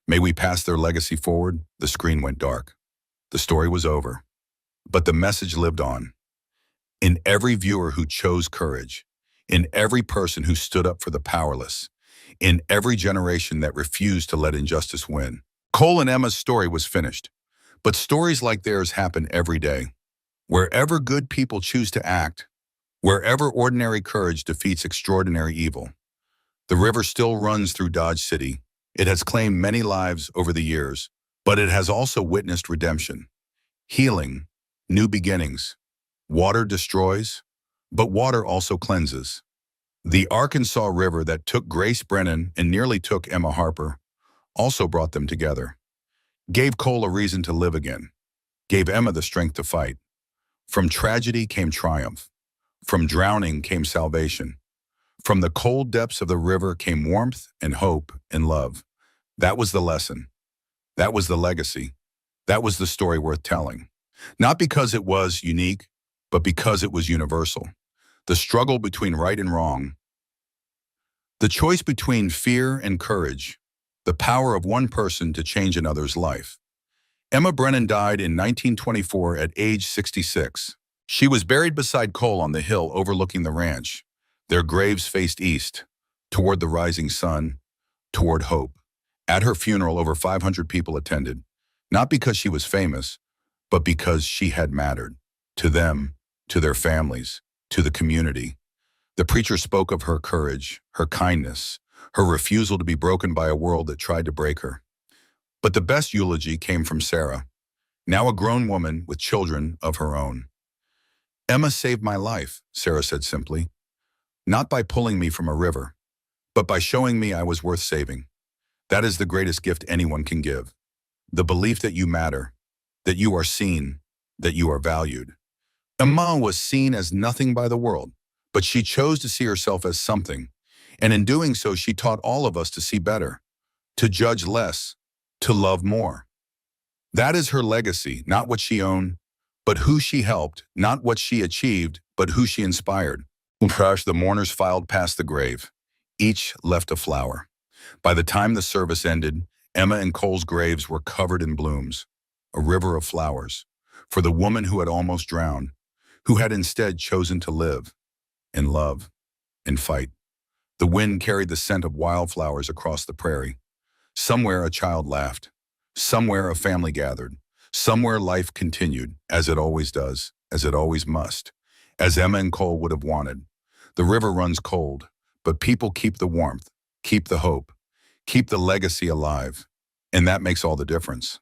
May we pass their legacy forward. The screen went dark. The story was over. But the message lived on. In every viewer who chose courage, in every person who stood up for the powerless, in every generation that refused to let injustice win. Cole and Emma's story was finished. But stories like theirs happen every day. Wherever good people choose to act, wherever ordinary courage defeats extraordinary evil. The river still runs through Dodge City. It has claimed many lives over the years, but it has also witnessed redemption, healing, new beginnings. Water destroys, but water also cleanses. The Arkansas River that took Grace Brennan and nearly took Emma Harper also brought them together, gave Cole a reason to live again, gave Emma the strength to fight. From tragedy came triumph. From drowning came salvation. From the cold depths of the river came warmth and hope and love. That was the lesson. That was the legacy. That was the story worth telling. Not because it was unique, but because it was universal. The struggle between right and wrong. The choice between fear and courage. The power of one person to change another's life. Emma Brennan died in 1924 at age 66. She was buried beside Cole on the hill overlooking the ranch. Their graves faced east, toward the rising sun, toward hope. At her funeral, over 500 people attended, not because she was famous, but because she had mattered. to them, to their families, to the community. The preacher spoke of her courage, her kindness, her refusal to be broken by a world that tried to break her. But the best eulogy came from Sarah, now a grown woman with children of her own. "Emma saved my life," Sarah said simply, "not by pulling me from a river, but by showing me I was worth saving. That is the greatest gift anyone can give. The belief that you matter, that you are seen, that you are valued." Emma was seen as nothing by the world, but she chose to see herself as something, and in doing so she taught all of us to see better, to judge less, to love more. That is her legacy, not what she owned, but who she helped, not what she achieved, but who she inspired. Crash, the mourners filed past the grave. Each left a flower. By the time the service ended, Emma and Cole's graves were covered in blooms, a river of flowers, for the woman who had almost drowned, who had instead chosen to live, and love, and fight. The wind carried the scent of wildflowers across the prairie. Somewhere a child laughed. Somewhere a family gathered. Somewhere life continued, as it always does, as it always must, as Emma and Cole would have wanted. The river runs cold, but people keep the warmth, keep the hope, keep the legacy alive, and that makes all the difference.